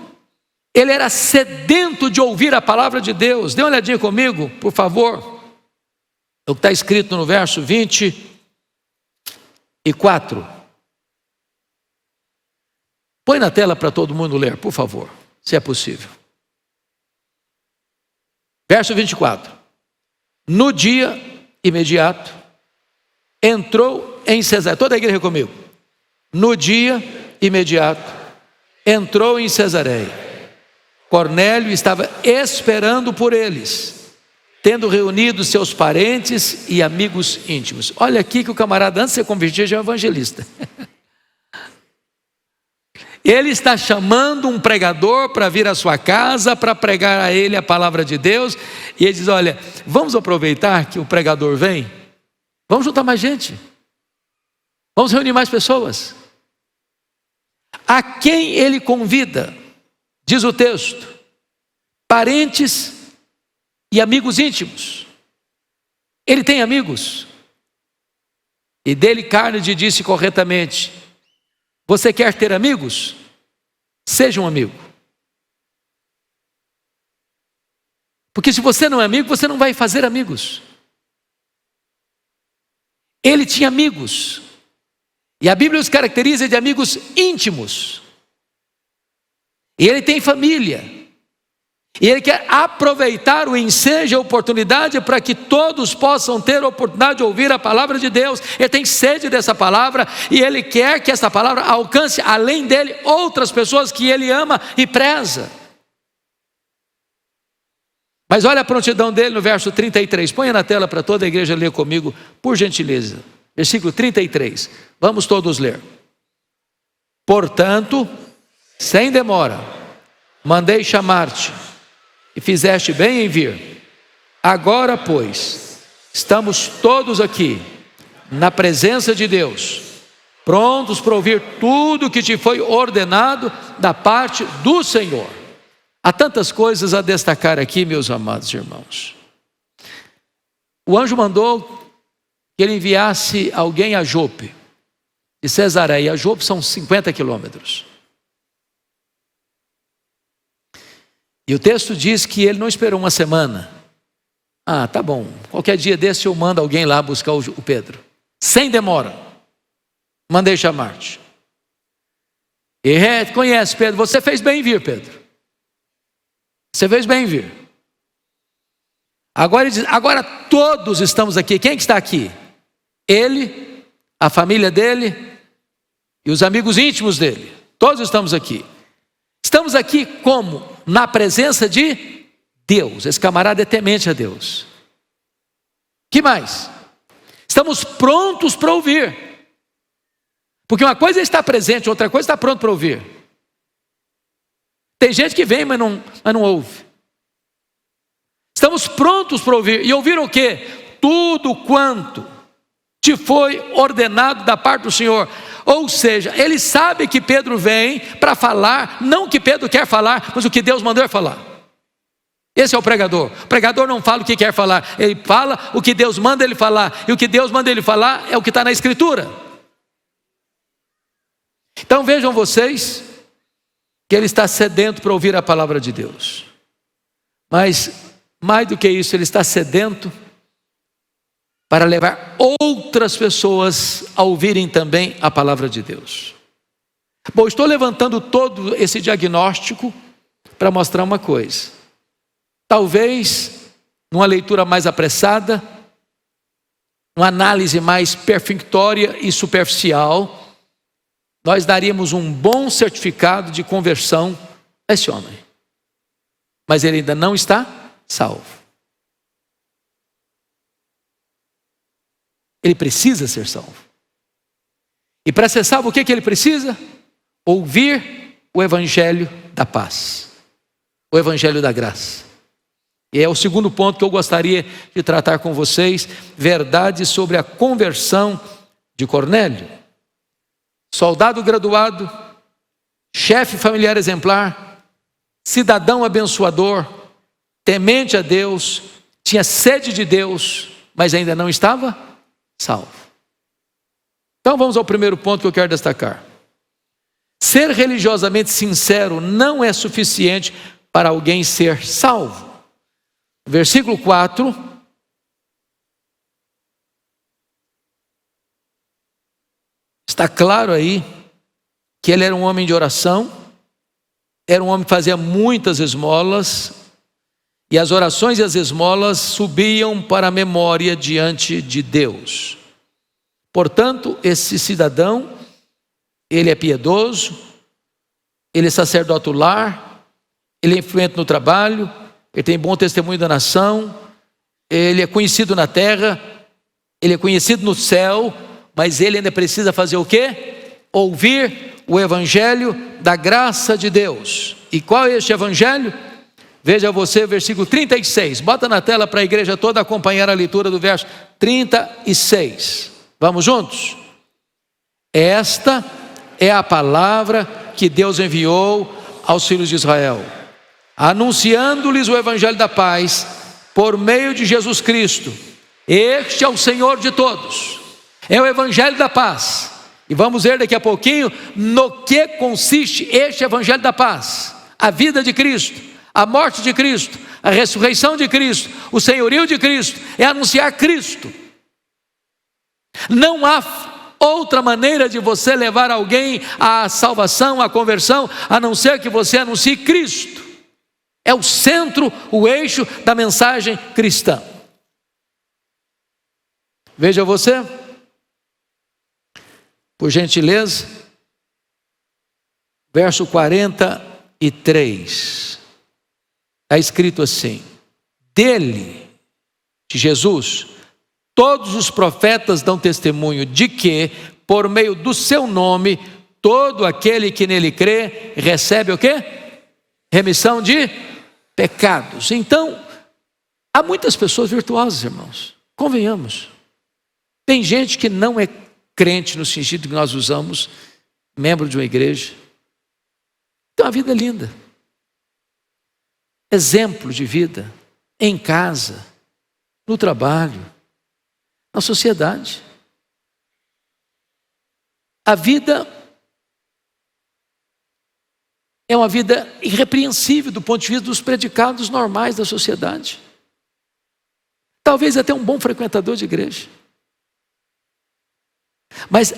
ele era sedento de ouvir a palavra de Deus. Dê uma olhadinha comigo, por favor, o que está escrito no verso 24. Põe na tela para todo mundo ler, por favor, se é possível. Verso 24. No dia imediato, entrou em Cesareia. Toda a igreja comigo. No dia imediato, entrou em Cesareia. Cornélio estava esperando por eles, tendo reunido seus parentes e amigos íntimos. Olha aqui que o camarada, antes de se converter, já é um evangelista. Ele está chamando um pregador para vir à sua casa, para pregar a ele a palavra de Deus. E ele diz: olha, vamos aproveitar que o pregador vem, vamos juntar mais gente, vamos reunir mais pessoas. A quem ele convida, diz o texto, parentes e amigos íntimos. Ele tem amigos. E dele Carnegie disse corretamente: você quer ter amigos? Seja um amigo. Porque se você não é amigo, você não vai fazer amigos. Ele tinha amigos. E a Bíblia os caracteriza de amigos íntimos. E ele tem família. E ele quer aproveitar o ensejo e a oportunidade para que todos possam ter a oportunidade de ouvir a palavra de Deus. Ele tem sede dessa palavra e ele quer que essa palavra alcance, além dele, outras pessoas que ele ama e preza. Mas olha a prontidão dele no verso 33. Ponha na tela para toda a igreja ler comigo, por gentileza. Versículo 33. Vamos todos ler. Portanto, sem demora, mandei chamar-te, e fizeste bem em vir. Agora, pois, estamos todos aqui, na presença de Deus, prontos para ouvir tudo que te foi ordenado da parte do Senhor. Há tantas coisas a destacar aqui, meus amados irmãos. O anjo mandou que ele enviasse alguém a Jope, de Cesareia. A Jope são 50 quilômetros. E o texto diz que ele não esperou uma semana. Ah, tá bom, qualquer dia desse eu mando alguém lá buscar o Pedro. Sem demora, mandei chamar-te. E reconhece Pedro: você fez bem em vir, Pedro. Você fez bem em vir. Agora ele diz: agora todos estamos aqui. Quem que está aqui? Ele, a família dele e os amigos íntimos dele. Todos estamos aqui. Estamos aqui como? Na presença de Deus. Esse camarada é temente a Deus. Que mais? Estamos prontos para ouvir. Porque uma coisa é estar presente, outra coisa é estar pronto para ouvir. Tem gente que vem, mas não ouve. Estamos prontos para ouvir. E ouvir o quê? Tudo quanto te foi ordenado da parte do Senhor. Ou seja, ele sabe que Pedro vem para falar, não o que Pedro quer falar, mas o que Deus mandou ele falar. Esse é o pregador. O pregador não fala o que quer falar, ele fala o que Deus manda ele falar. E o que Deus manda ele falar é o que está na Escritura. Então vejam vocês que ele está sedento para ouvir a palavra de Deus. Mas mais do que isso, ele está sedento para levar outras pessoas a ouvirem também a palavra de Deus. Bom, estou levantando todo esse diagnóstico para mostrar uma coisa. Talvez, numa leitura mais apressada, uma análise mais perfunctória e superficial, nós daríamos um bom certificado de conversão a esse homem. Mas ele ainda não está salvo. Ele precisa ser salvo. E para ser salvo, o que ele precisa? Ouvir o evangelho da paz, o evangelho da graça. E é o segundo ponto que eu gostaria de tratar com vocês, verdade sobre a conversão de Cornélio. Soldado graduado, chefe familiar exemplar, cidadão abençoador, temente a Deus, tinha sede de Deus, mas ainda não estava salvo. Então vamos ao primeiro ponto que eu quero destacar. Ser religiosamente sincero não é suficiente para alguém ser salvo. Versículo 4. Está claro aí que ele era um homem de oração, era um homem que fazia muitas esmolas, e as orações e as esmolas subiam para a memória diante de Deus. Portanto, esse cidadão, ele é piedoso, ele é sacerdote lar, ele é influente no trabalho, ele tem bom testemunho da nação, ele é conhecido na terra, ele é conhecido no céu, mas ele ainda precisa fazer o quê? Ouvir o evangelho da graça de Deus. E qual é este evangelho? Veja você o versículo 36, bota na tela para a igreja toda acompanhar a leitura do verso 36. Vamos juntos? Esta é a palavra que Deus enviou aos filhos de Israel, anunciando-lhes o evangelho da paz por meio de Jesus Cristo. Este é o Senhor de todos, é o evangelho da paz. E vamos ver daqui a pouquinho no que consiste este evangelho da paz: a vida de Cristo, a morte de Cristo, a ressurreição de Cristo, o senhorio de Cristo, é anunciar Cristo. Não há outra maneira de você levar alguém à salvação, à conversão, a não ser que você anuncie Cristo. É o centro, o eixo da mensagem cristã. Veja você, por gentileza, verso 43. Está escrito assim: dele, de Jesus, todos os profetas dão testemunho de que, por meio do seu nome, todo aquele que nele crê, recebe o quê? Remissão de pecados. Então, há muitas pessoas virtuosas, irmãos, convenhamos. Tem gente que não é crente no sentido que nós usamos, membro de uma igreja. Tem uma vida linda, exemplo de vida, em casa, no trabalho, na sociedade. A vida é uma vida irrepreensível do ponto de vista dos predicados normais da sociedade. Talvez até um bom frequentador de igreja. Mas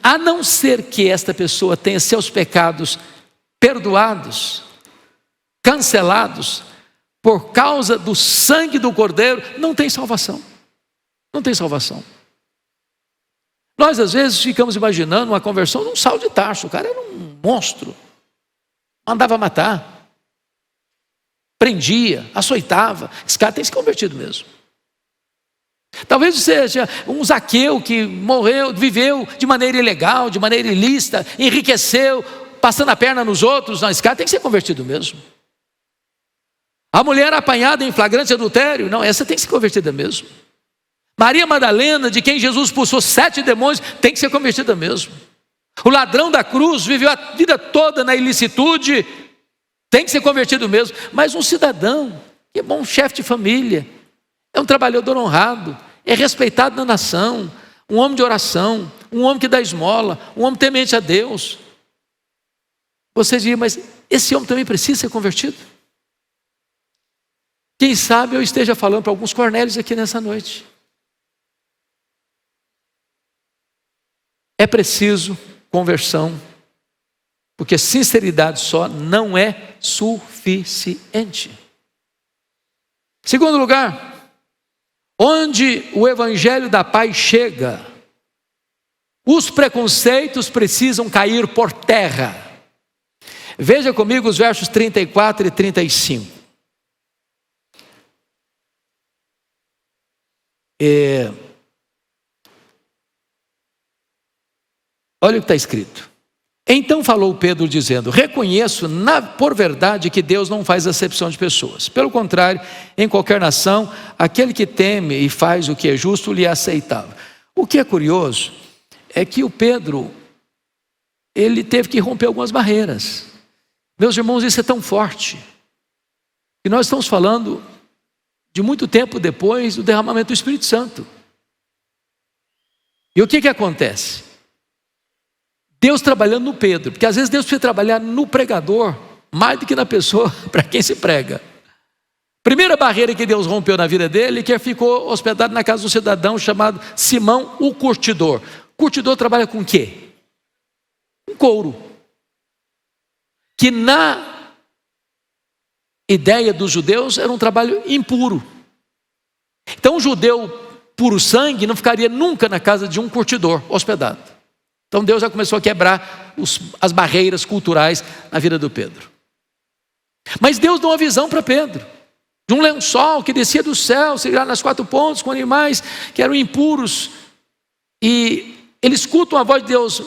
a não ser que esta pessoa tenha seus pecados perdoados, cancelados, por causa do sangue do Cordeiro, não tem salvação. Não tem salvação. Nós às vezes ficamos imaginando uma conversão de um Saulo de Tarso. O cara era um monstro, mandava matar, prendia, açoitava. Esse cara tem se convertido mesmo. Talvez seja um Zaqueu que morreu, viveu de maneira ilegal, de maneira ilícita, enriqueceu, passando a perna nos outros. Não, esse cara tem que ser convertido mesmo. A mulher apanhada em flagrante adultério, não, essa tem que ser convertida mesmo. Maria Madalena, de quem Jesus expulsou 7 demônios, tem que ser convertida mesmo. O ladrão da cruz viveu a vida toda na ilicitude, tem que ser convertido mesmo. Mas um cidadão, que é bom chefe de família, é um trabalhador honrado, é respeitado na nação, um homem de oração, um homem que dá esmola, um homem temente a Deus. Você diz, mas esse homem também precisa ser convertido? Quem sabe eu esteja falando para alguns Cornélios aqui nessa noite. É preciso conversão Porque sinceridade só não é suficiente. Segundo lugar, onde o evangelho da paz chega, os preconceitos precisam cair por terra. Veja comigo os versos 34 e 35. Olha o que está escrito. Então falou Pedro dizendo: reconheço por verdade que Deus não faz acepção de pessoas. Pelo contrário, em qualquer nação, aquele que teme e faz o que é justo lhe é aceitável. O que é curioso é que o Pedro, ele teve que romper algumas barreiras. Meus irmãos, isso é tão forte, que nós estamos falando de muito tempo depois do derramamento do Espírito Santo. E o que acontece? Deus trabalhando no Pedro, porque às vezes Deus precisa trabalhar no pregador, mais do que na pessoa para quem se prega. Primeira barreira que Deus rompeu na vida dele, que ficou hospedado na casa de um cidadão chamado Simão, o curtidor. O curtidor trabalha com o quê? Com couro. Que na ideia dos judeus era um trabalho impuro. Então um judeu puro sangue não ficaria nunca na casa de um curtidor hospedado. Então Deus já começou a quebrar as barreiras culturais na vida do Pedro. Mas Deus deu uma visão para Pedro, de um lençol que descia do céu, segurado nas 4 pontas, com animais que eram impuros. E ele escuta uma voz de Deus: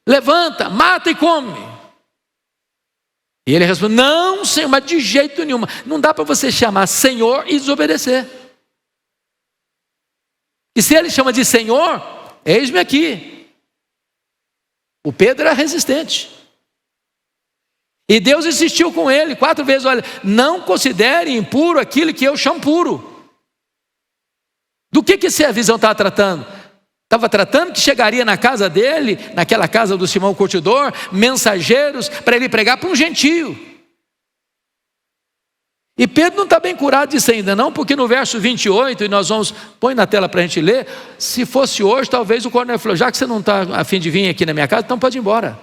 levanta, mata e come. E ele responde: não, Senhor, mas de jeito nenhum. Não dá para você chamar Senhor e desobedecer. E se ele chama de Senhor, eis-me aqui. O Pedro era resistente. E Deus insistiu com ele 4 vezes: olha, não considere impuro aquilo que eu chamo puro. Do que essa visão estava tratando? Estava tratando que chegaria na casa dele, naquela casa do Simão Curtidor, mensageiros para ele pregar para um gentio. E Pedro não está bem curado disso ainda não, porque no verso 28, e nós vamos, põe na tela para a gente ler, se fosse hoje, talvez o Cornélio falou: já que você não está a fim de vir aqui na minha casa, então pode ir embora.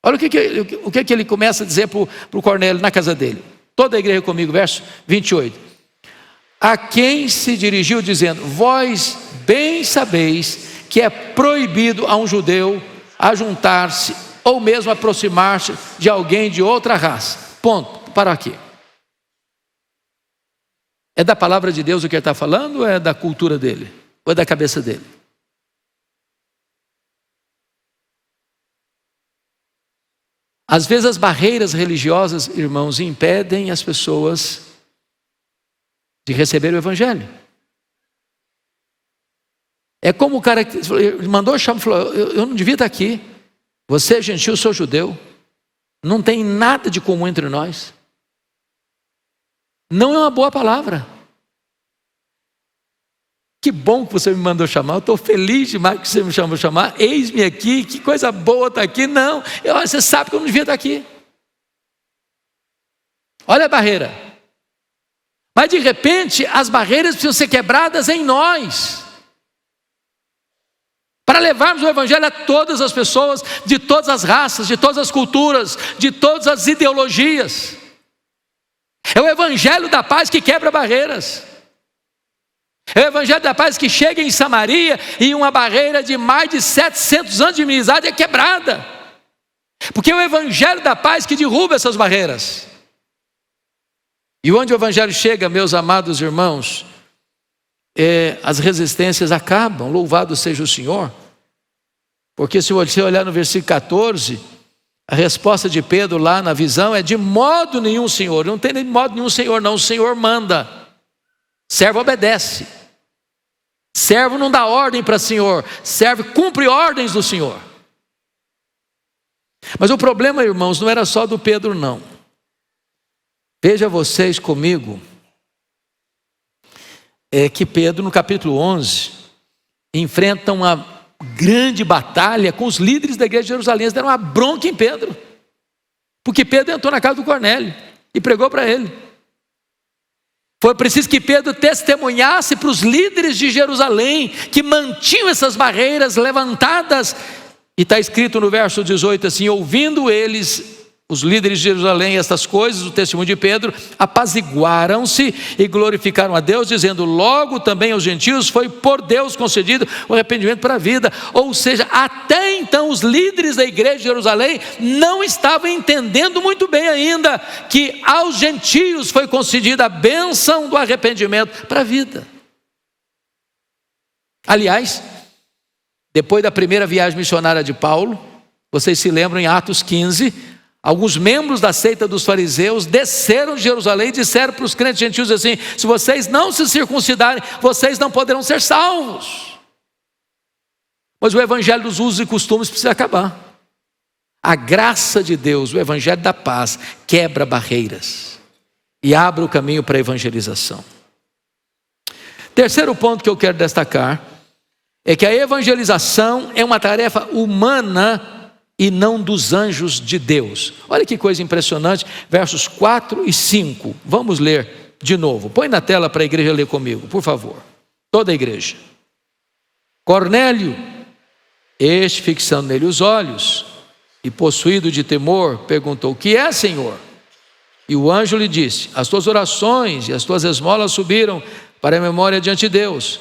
Olha o que ele começa a dizer para o Cornélio na casa dele. Toda a igreja comigo, verso 28. A quem se dirigiu dizendo: vós bem sabeis que é proibido a um judeu ajuntar-se ou mesmo aproximar-se de alguém de outra raça. Ponto, para aqui. É da palavra de Deus o que ele está falando, ou é da cultura dele? Ou é da cabeça dele? Às vezes as barreiras religiosas, irmãos, impedem as pessoas de receber o evangelho. É como o cara que mandou chamar e falou: eu não devia estar aqui. Você é gentil, eu sou judeu. Não tem nada de comum entre nós. Não é uma boa palavra. Que bom que você me mandou chamar. Eu estou feliz demais que você me chamou chamar. Eis-me aqui, que coisa boa estar aqui. Não, você sabe que eu não devia estar aqui. Olha a barreira. Mas de repente as barreiras precisam ser quebradas em nós, para levarmos o evangelho a todas as pessoas, de todas as raças, de todas as culturas, de todas as ideologias. É o evangelho da paz que quebra barreiras. É o evangelho da paz que chega em Samaria e uma barreira de mais de 700 anos de inimizade é quebrada. Porque é o evangelho da paz que derruba essas barreiras. E onde o evangelho chega, meus amados irmãos, as resistências acabam. Louvado seja o Senhor. Porque se você olhar no versículo 14... a resposta de Pedro lá na visão é: de modo nenhum, Senhor. Não tem de modo nenhum, Senhor, não. O Senhor manda. Servo obedece. Servo não dá ordem para Senhor. Servo cumpre ordens do Senhor. Mas o problema, irmãos, não era só do Pedro, não. Veja vocês comigo, que Pedro, no capítulo 11, enfrenta uma grande batalha com os líderes da igreja de Jerusalém. Eles deram uma bronca em Pedro, porque Pedro entrou na casa do Cornélio e pregou para ele. Foi preciso que Pedro testemunhasse para os líderes de Jerusalém, que mantinham essas barreiras levantadas E está escrito no verso 18 assim: ouvindo eles, os líderes de Jerusalém, estas coisas, o testemunho de Pedro, apaziguaram-se e glorificaram a Deus, dizendo: logo também aos gentios foi por Deus concedido o arrependimento para a vida. Ou seja, até então os líderes da igreja de Jerusalém não estavam entendendo muito bem ainda que aos gentios foi concedida a bênção do arrependimento para a vida. Aliás, depois da primeira viagem missionária de Paulo, vocês se lembram, em Atos 15, alguns membros da seita dos fariseus desceram de Jerusalém e disseram para os crentes gentios assim: se vocês não se circuncidarem, vocês não poderão ser salvos. Mas o evangelho dos usos e costumes precisa acabar. A graça de Deus, o evangelho da paz, quebra barreiras e abre o caminho para a evangelização. Terceiro ponto que eu quero destacar é que a evangelização é uma tarefa humana e não dos anjos de Deus. Olha que coisa impressionante, versos 4 e 5. Vamos ler de novo. Põe na tela para a igreja ler comigo, por favor. Toda a igreja. Cornélio, este, fixando nele os olhos e possuído de temor, perguntou: o que é, Senhor? E o anjo lhe disse: as tuas orações e as tuas esmolas subiram para a memória diante de Deus.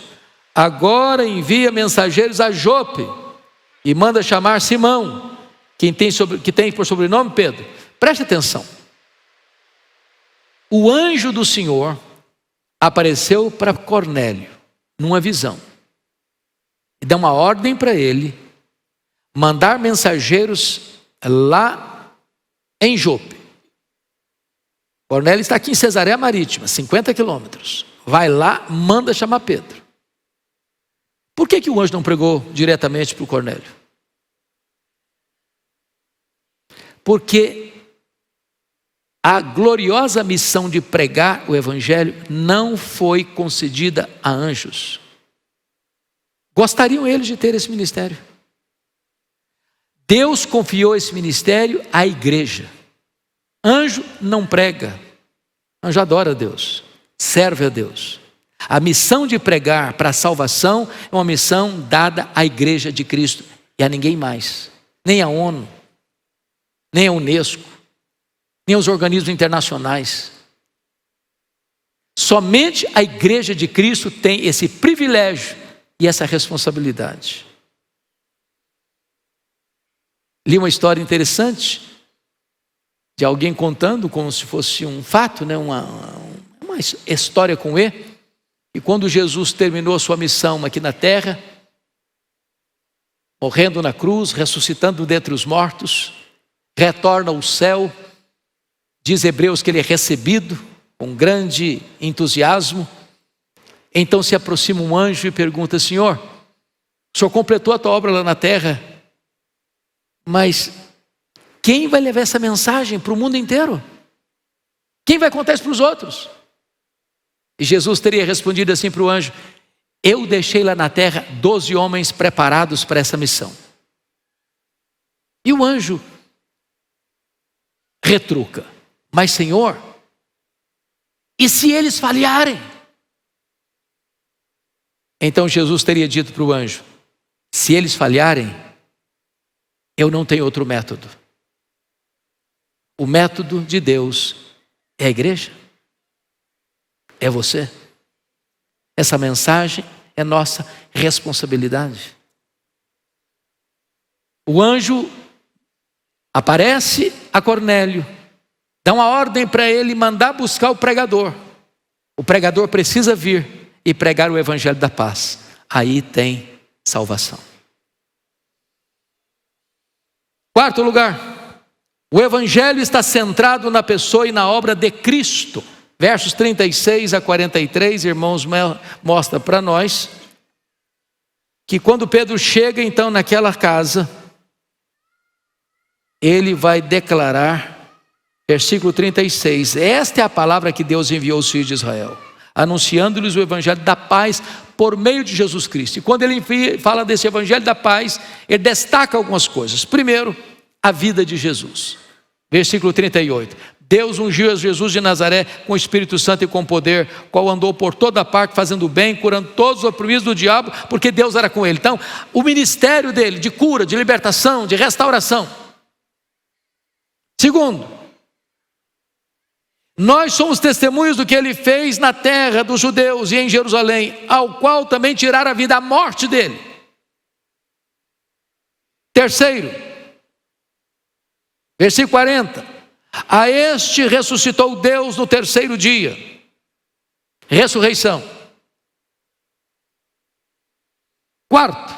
Agora envia mensageiros a Jope e manda chamar Simão, que tem por sobrenome Pedro. Preste atenção. O anjo do Senhor apareceu para Cornélio numa visão e dá uma ordem para ele mandar mensageiros lá em Jope. Cornélio está aqui em Cesareia Marítima, 50 quilômetros. Vai lá, manda chamar Pedro. Por que o anjo não pregou diretamente para o Cornélio? Porque a gloriosa missão de pregar o evangelho não foi concedida a anjos. Gostariam eles de ter esse ministério? Deus confiou esse ministério à igreja. Anjo não prega. Anjo adora a Deus, serve a Deus. A missão de pregar para a salvação é uma missão dada à igreja de Cristo e a ninguém mais. Nem a ONU, nem a Unesco, nem os organismos internacionais. Somente a igreja de Cristo tem esse privilégio e essa responsabilidade. Li uma história interessante de alguém contando como se fosse um fato, né? uma história com E. E quando Jesus terminou a sua missão aqui na terra, morrendo na cruz, ressuscitando dentre os mortos, retorna ao céu, diz Hebreus que ele é recebido com grande entusiasmo. Então se aproxima um anjo e pergunta: Senhor, o Senhor completou a tua obra lá na terra, mas quem vai levar essa mensagem para o mundo inteiro? Quem vai contar isso para os outros? E Jesus teria respondido assim para o anjo: eu deixei lá na terra 12 homens preparados para essa missão. E o anjo retruca: mas Senhor, e se eles falharem? Então Jesus teria dito para o anjo: se eles falharem, eu não tenho outro método. O método de Deus é a igreja. É você. Essa mensagem é nossa responsabilidade. O anjo aparece a Cornélio, dá uma ordem para ele mandar buscar o pregador. O pregador precisa vir e pregar o evangelho da paz. Aí tem salvação. Quarto lugar, o evangelho está centrado na pessoa e na obra de Cristo. Versos 36 a 43, irmãos, mostra para nós que quando Pedro chega então naquela casa, ele vai declarar, versículo 36, esta é a palavra que Deus enviou aos filhos de Israel, anunciando-lhes o evangelho da paz por meio de Jesus Cristo. E quando ele fala desse evangelho da paz, ele destaca algumas coisas. Primeiro, a vida de Jesus. Versículo 38, Deus ungiu Jesus de Nazaré com o Espírito Santo e com poder, qual andou por toda parte fazendo bem, curando todos os oprimidos do diabo, porque Deus era com ele. Então, o ministério dele de cura, de libertação, de restauração. Segundo, nós somos testemunhos do que ele fez na terra dos judeus e em Jerusalém, ao qual também tiraram a vida, a morte dele. Terceiro, versículo 40. A este ressuscitou Deus no terceiro dia. Ressurreição. Quarto,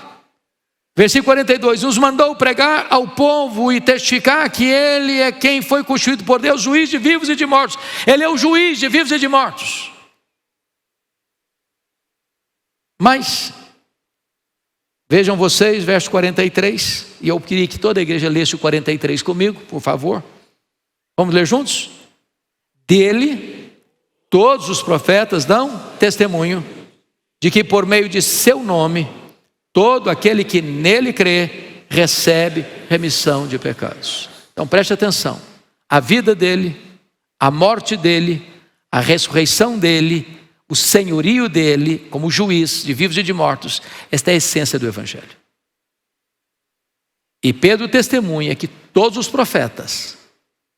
versículo 42. Nos mandou pregar ao povo e testificar que ele é quem foi constituído por Deus, juiz de vivos e de mortos. Ele é o juiz de vivos e de mortos. Mas, vejam vocês, verso 43. E eu queria que toda a igreja lesse o 43 comigo, por favor. Vamos ler juntos? Dele, todos os profetas dão testemunho de que por meio de seu nome, todo aquele que nele crê, recebe remissão de pecados. Então preste atenção, a vida dele, a morte dele, a ressurreição dele, o senhorio dele, como juiz de vivos e de mortos, esta é a essência do Evangelho. E Pedro testemunha que todos os profetas,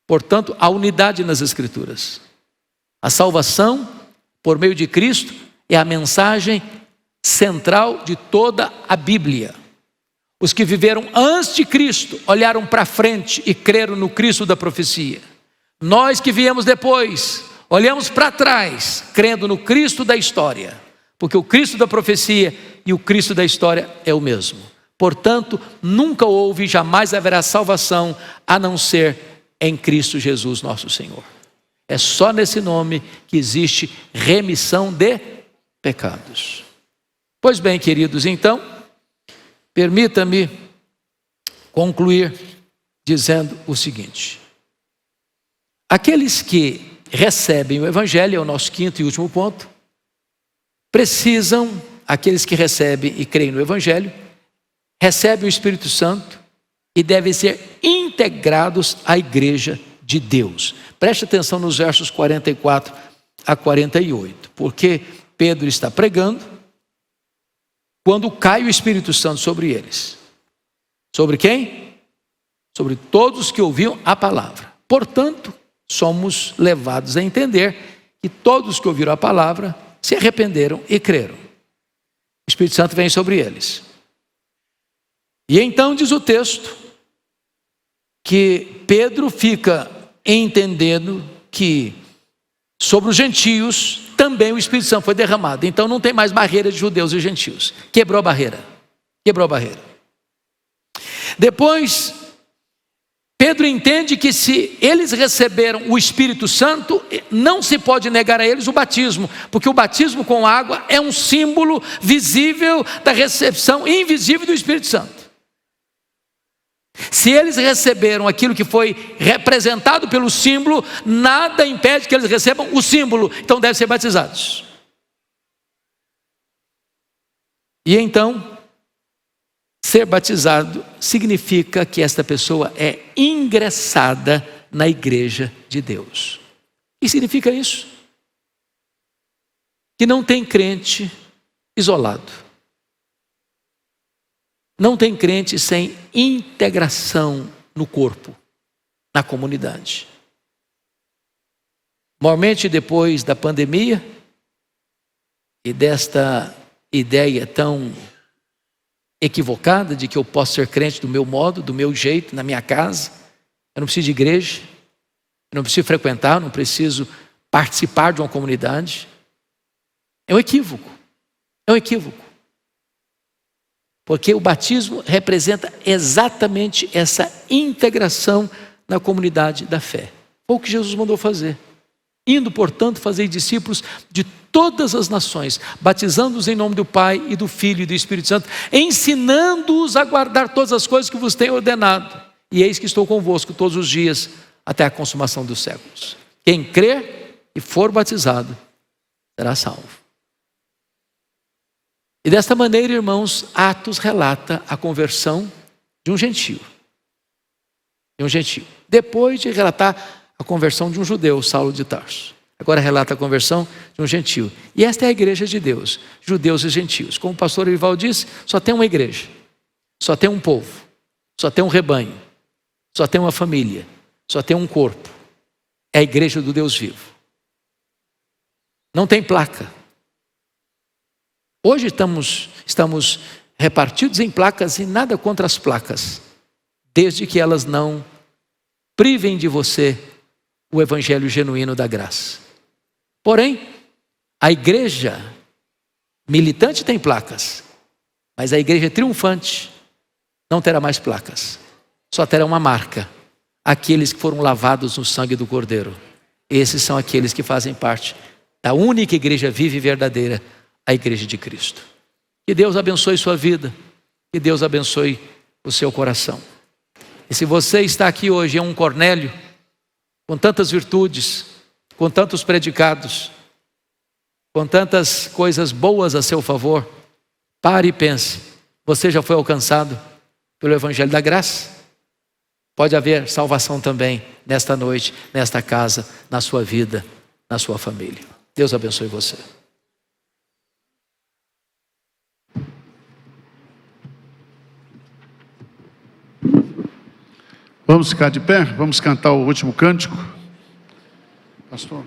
portanto, a unidade nas Escrituras. A salvação, por meio de Cristo, é a mensagem central de toda a Bíblia. Os que viveram antes de Cristo, olharam para frente e creram no Cristo da profecia. Nós que viemos depois, olhamos para trás, crendo no Cristo da história. Porque o Cristo da profecia e o Cristo da história é o mesmo. Portanto, nunca houve e jamais haverá salvação, a não ser em Cristo Jesus nosso Senhor. É só nesse nome que existe remissão de pecados. Pois bem, queridos, então, permita-me concluir dizendo o seguinte: aqueles que recebem o Evangelho, é o nosso quinto e último ponto, precisam, aqueles que recebem e creem no Evangelho, recebem o Espírito Santo e devem ser integrados à igreja de Deus. Preste atenção nos versos 44 a 48, porque Pedro está pregando quando cai o Espírito Santo sobre eles. Sobre quem? Sobre todos que ouviam a palavra. Portanto, somos levados a entender que todos que ouviram a palavra se arrependeram e creram. O Espírito Santo vem sobre eles. E então diz o texto que Pedro fica entendendo que sobre os gentios também o Espírito Santo foi derramado. Então não tem mais barreira de judeus e gentios. Quebrou a barreira. Quebrou a barreira. Depois, Pedro entende que se eles receberam o Espírito Santo, não se pode negar a eles o batismo, porque o batismo com água é um símbolo visível da recepção invisível do Espírito Santo. Se eles receberam aquilo que foi representado pelo símbolo, nada impede que eles recebam o símbolo, então devem ser batizados. E então, ser batizado significa que esta pessoa é ingressada na igreja de Deus. O que significa isso? Que não tem crente isolado. Não tem crente sem integração no corpo, na comunidade. Normalmente depois da pandemia e desta ideia tão equivocada de que eu posso ser crente do meu modo, do meu jeito, na minha casa, eu não preciso de igreja, eu não preciso frequentar, não preciso participar de uma comunidade. É um equívoco, é um equívoco. Porque o batismo representa exatamente essa integração na comunidade da fé. Foi o que Jesus mandou fazer. Indo, portanto, fazer discípulos de todas as nações, batizando-os em nome do Pai e do Filho e do Espírito Santo, ensinando-os a guardar todas as coisas que vos tenho ordenado. E eis que estou convosco todos os dias, até a consumação dos séculos. Quem crer e for batizado, será salvo. E desta maneira, irmãos, Atos relata a conversão de um gentio. Depois de relatar a conversão de um judeu, Saulo de Tarso. Agora relata a conversão de um gentio. E esta é a igreja de Deus, judeus e gentios. Como o pastor Ival disse, só tem uma igreja, só tem um povo, só tem um rebanho, só tem uma família, só tem um corpo. É a igreja do Deus vivo. Não tem placa. Hoje estamos repartidos em placas e nada contra as placas, desde que elas não privem de você o evangelho genuíno da graça. Porém, a igreja militante tem placas, mas a igreja triunfante não terá mais placas, só terá uma marca: aqueles que foram lavados no sangue do Cordeiro. Esses são aqueles que fazem parte da única igreja viva e verdadeira, a igreja de Cristo. Que Deus abençoe sua vida, que Deus abençoe o seu coração. E se você está aqui hoje, é um Cornélio, com tantas virtudes, com tantos predicados, com tantas coisas boas a seu favor, pare e pense: você já foi alcançado pelo evangelho da graça? Pode haver salvação também nesta noite, nesta casa, na sua vida, na sua família. Deus abençoe você. Vamos ficar de pé? Vamos cantar o último cântico? Pastor.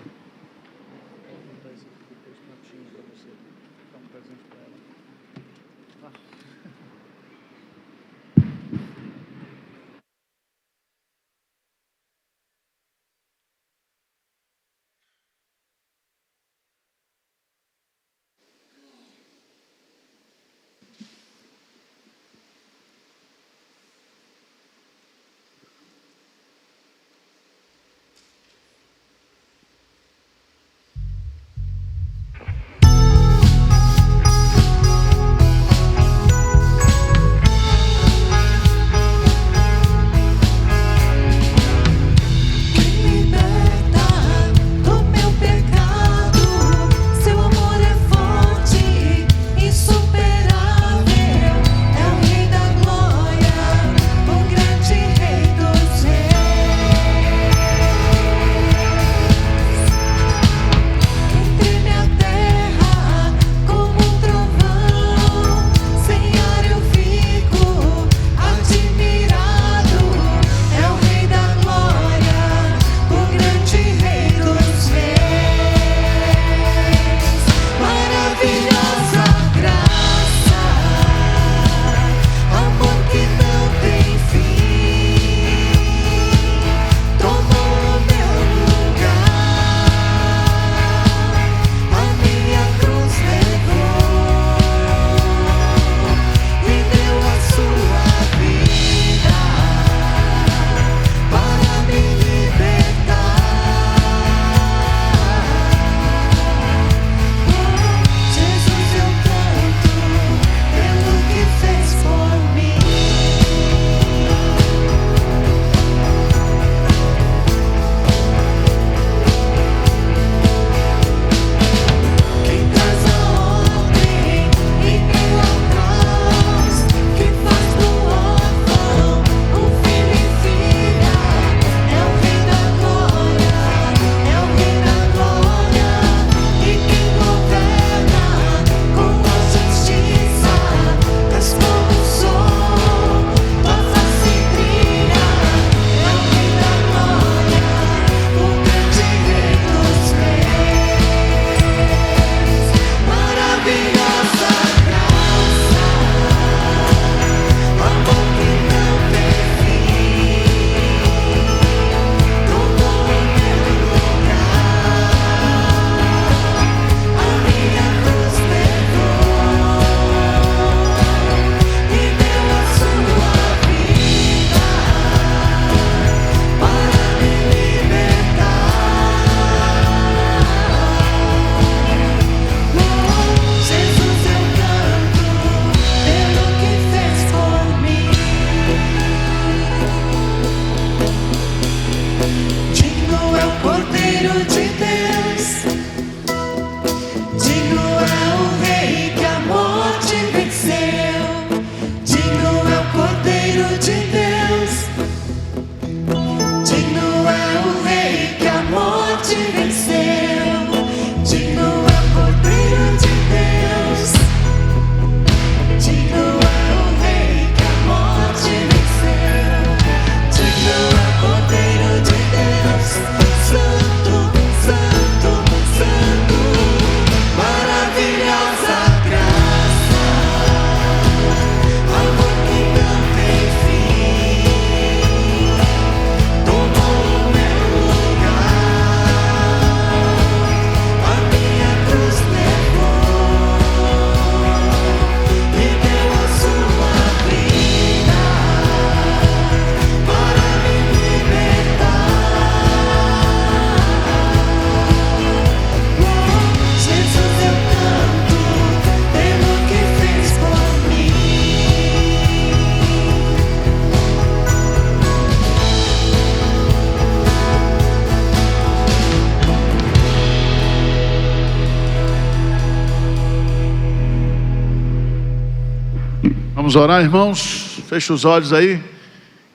Vamos orar, irmãos? Fecha os olhos aí.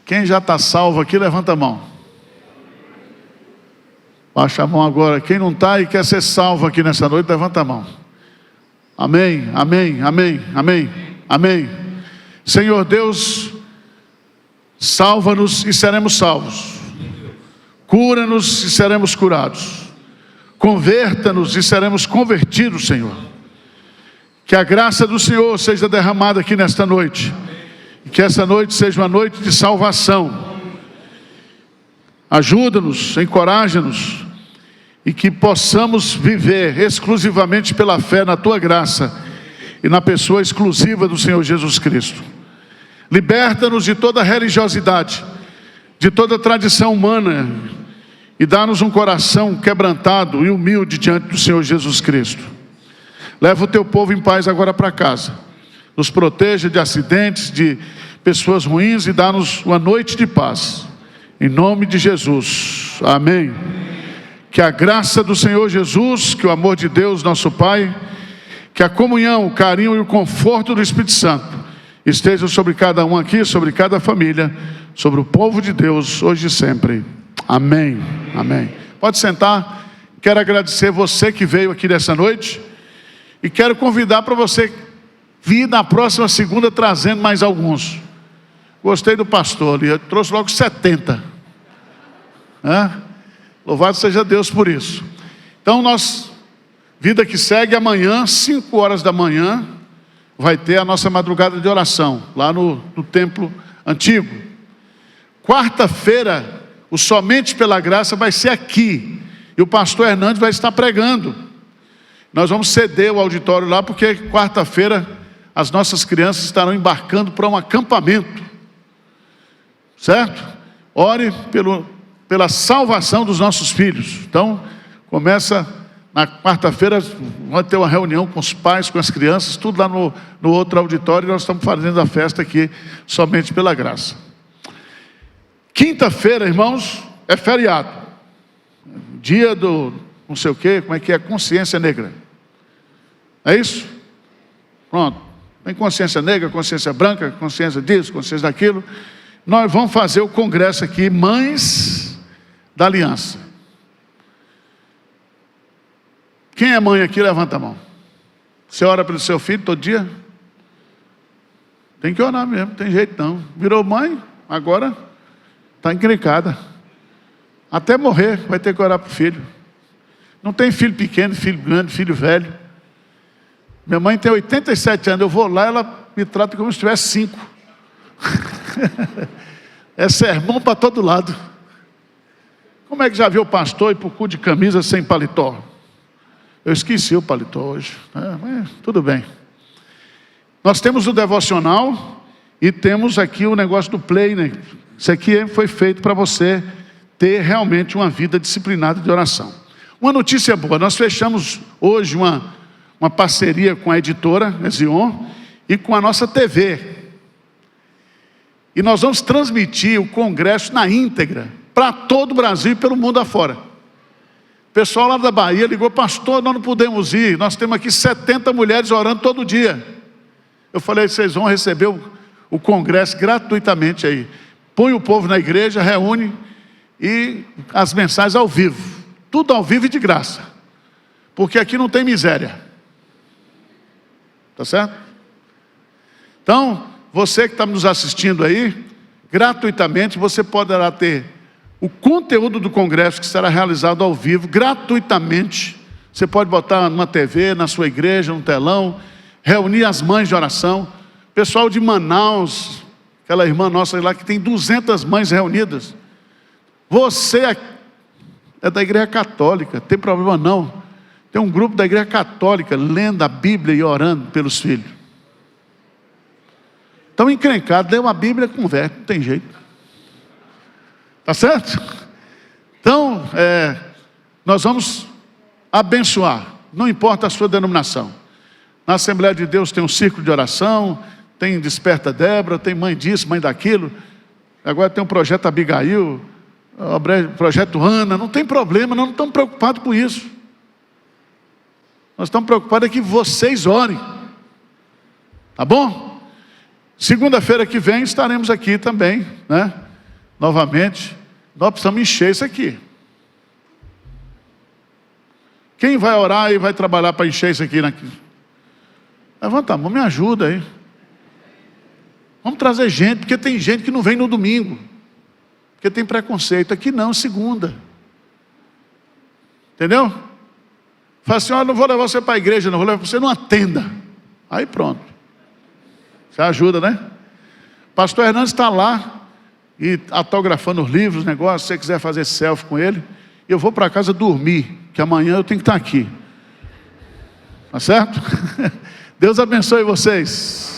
Quem já está salvo aqui, levanta a mão. Baixa a mão agora. Quem não está e quer ser salvo aqui nessa noite, levanta a mão. Amém, amém, amém, amém, amém. Senhor Deus, salva-nos e seremos salvos. Cura-nos e seremos curados. Converta-nos e seremos convertidos, Senhor. Que a graça do Senhor seja derramada aqui nesta noite. E que essa noite seja uma noite de salvação. Ajuda-nos, encoraja-nos. E que possamos viver exclusivamente pela fé na Tua graça. E na pessoa exclusiva do Senhor Jesus Cristo. Liberta-nos de toda religiosidade, de toda tradição humana. E dá-nos um coração quebrantado e humilde diante do Senhor Jesus Cristo. Leva o teu povo em paz agora para casa. Nos proteja de acidentes, de pessoas ruins e dá-nos uma noite de paz. Em nome de Jesus. Amém. Que a graça do Senhor Jesus, que o amor de Deus, nosso Pai, que a comunhão, o carinho e o conforto do Espírito Santo estejam sobre cada um aqui, sobre cada família, sobre o povo de Deus, hoje e sempre. Amém. Amém. Pode sentar. Quero agradecer você que veio aqui nessa noite. E quero convidar para você vir na próxima segunda trazendo mais alguns. Gostei do pastor, ele trouxe logo 70. Louvado seja Deus por isso. Então, vida que segue, amanhã, 5 horas da manhã, vai ter a nossa madrugada de oração, lá no templo antigo. Quarta-feira, o Somente pela Graça vai ser aqui. E o pastor Hernandes vai estar pregando. Nós vamos ceder o auditório lá, porque quarta-feira as nossas crianças estarão embarcando para um acampamento. Certo? Ore pela salvação dos nossos filhos. Então, começa na quarta-feira, vai ter uma reunião com os pais, com as crianças, tudo lá no outro auditório, e nós estamos fazendo a festa aqui, somente pela graça. Quinta-feira, irmãos, é feriado. Dia do não sei o que, como é que é? Consciência negra. É isso? Pronto. Tem consciência negra, consciência branca, consciência disso, consciência daquilo. Nós vamos fazer o congresso aqui, Mães da Aliança. Quem é mãe aqui, levanta a mão. Você ora pelo seu filho todo dia? Tem que orar mesmo, tem jeito não. Virou mãe, agora está encrencada. Até morrer vai ter que orar para o filho. Não tem filho pequeno, filho grande, filho velho. Minha mãe tem 87 anos, eu vou lá, ela me trata como se tivesse 5. É sermão para todo lado. Como é que já viu o pastor ir para o culto de camisa sem paletó? Eu esqueci o paletó hoje, mas tudo bem. Nós temos o devocional e temos aqui o negócio do play, né? Isso aqui foi feito para você ter realmente uma vida disciplinada de oração. Uma notícia boa, nós fechamos hoje uma parceria com a editora Zion e com a nossa TV. E nós vamos transmitir o congresso na íntegra, para todo o Brasil e pelo mundo afora. O pessoal lá da Bahia ligou, pastor, nós não podemos ir, nós temos aqui 70 mulheres orando todo dia. Eu falei, vocês vão receber o congresso gratuitamente aí. Põe o povo na igreja, reúne e as mensagens ao vivo. Tudo ao vivo e de graça. Porque aqui não tem miséria. Tá certo? Então, você que está nos assistindo aí, gratuitamente, você poderá ter o conteúdo do congresso que será realizado ao vivo, gratuitamente. Você pode botar numa TV, na sua igreja, no telão, reunir as mães de oração. Pessoal de Manaus, aquela irmã nossa lá que tem 200 mães reunidas. Você é da igreja católica, tem problema não. Tem um grupo da igreja católica lendo a Bíblia e orando pelos filhos. Estão encrencados, lê uma Bíblia e converte, não tem jeito. Tá certo? Então, nós vamos abençoar, não importa a sua denominação. Na Assembleia de Deus tem um círculo de oração, tem Desperta Débora, tem mãe disso, mãe daquilo. Agora tem um projeto Abigail, projeto Ana, não tem problema, nós não estamos preocupados com isso. Nós estamos preocupados é que vocês orem. Tá bom? Segunda-feira que vem estaremos aqui também, né? Novamente. Nós precisamos encher isso aqui. Quem vai orar e vai trabalhar para encher isso aqui? Levanta a mão, me ajuda aí. Vamos trazer gente, porque tem gente que não vem no domingo, porque tem preconceito. Aqui não, segunda. Entendeu? Fala assim, não vou levar você para a igreja, não vou levar você numa tenda. Aí pronto. Você ajuda, né? Pastor Hernandes está lá e autografando os livros, negócios. Se você quiser fazer selfie com ele, eu vou para casa dormir, que amanhã eu tenho que estar aqui. Tá certo? Deus abençoe vocês.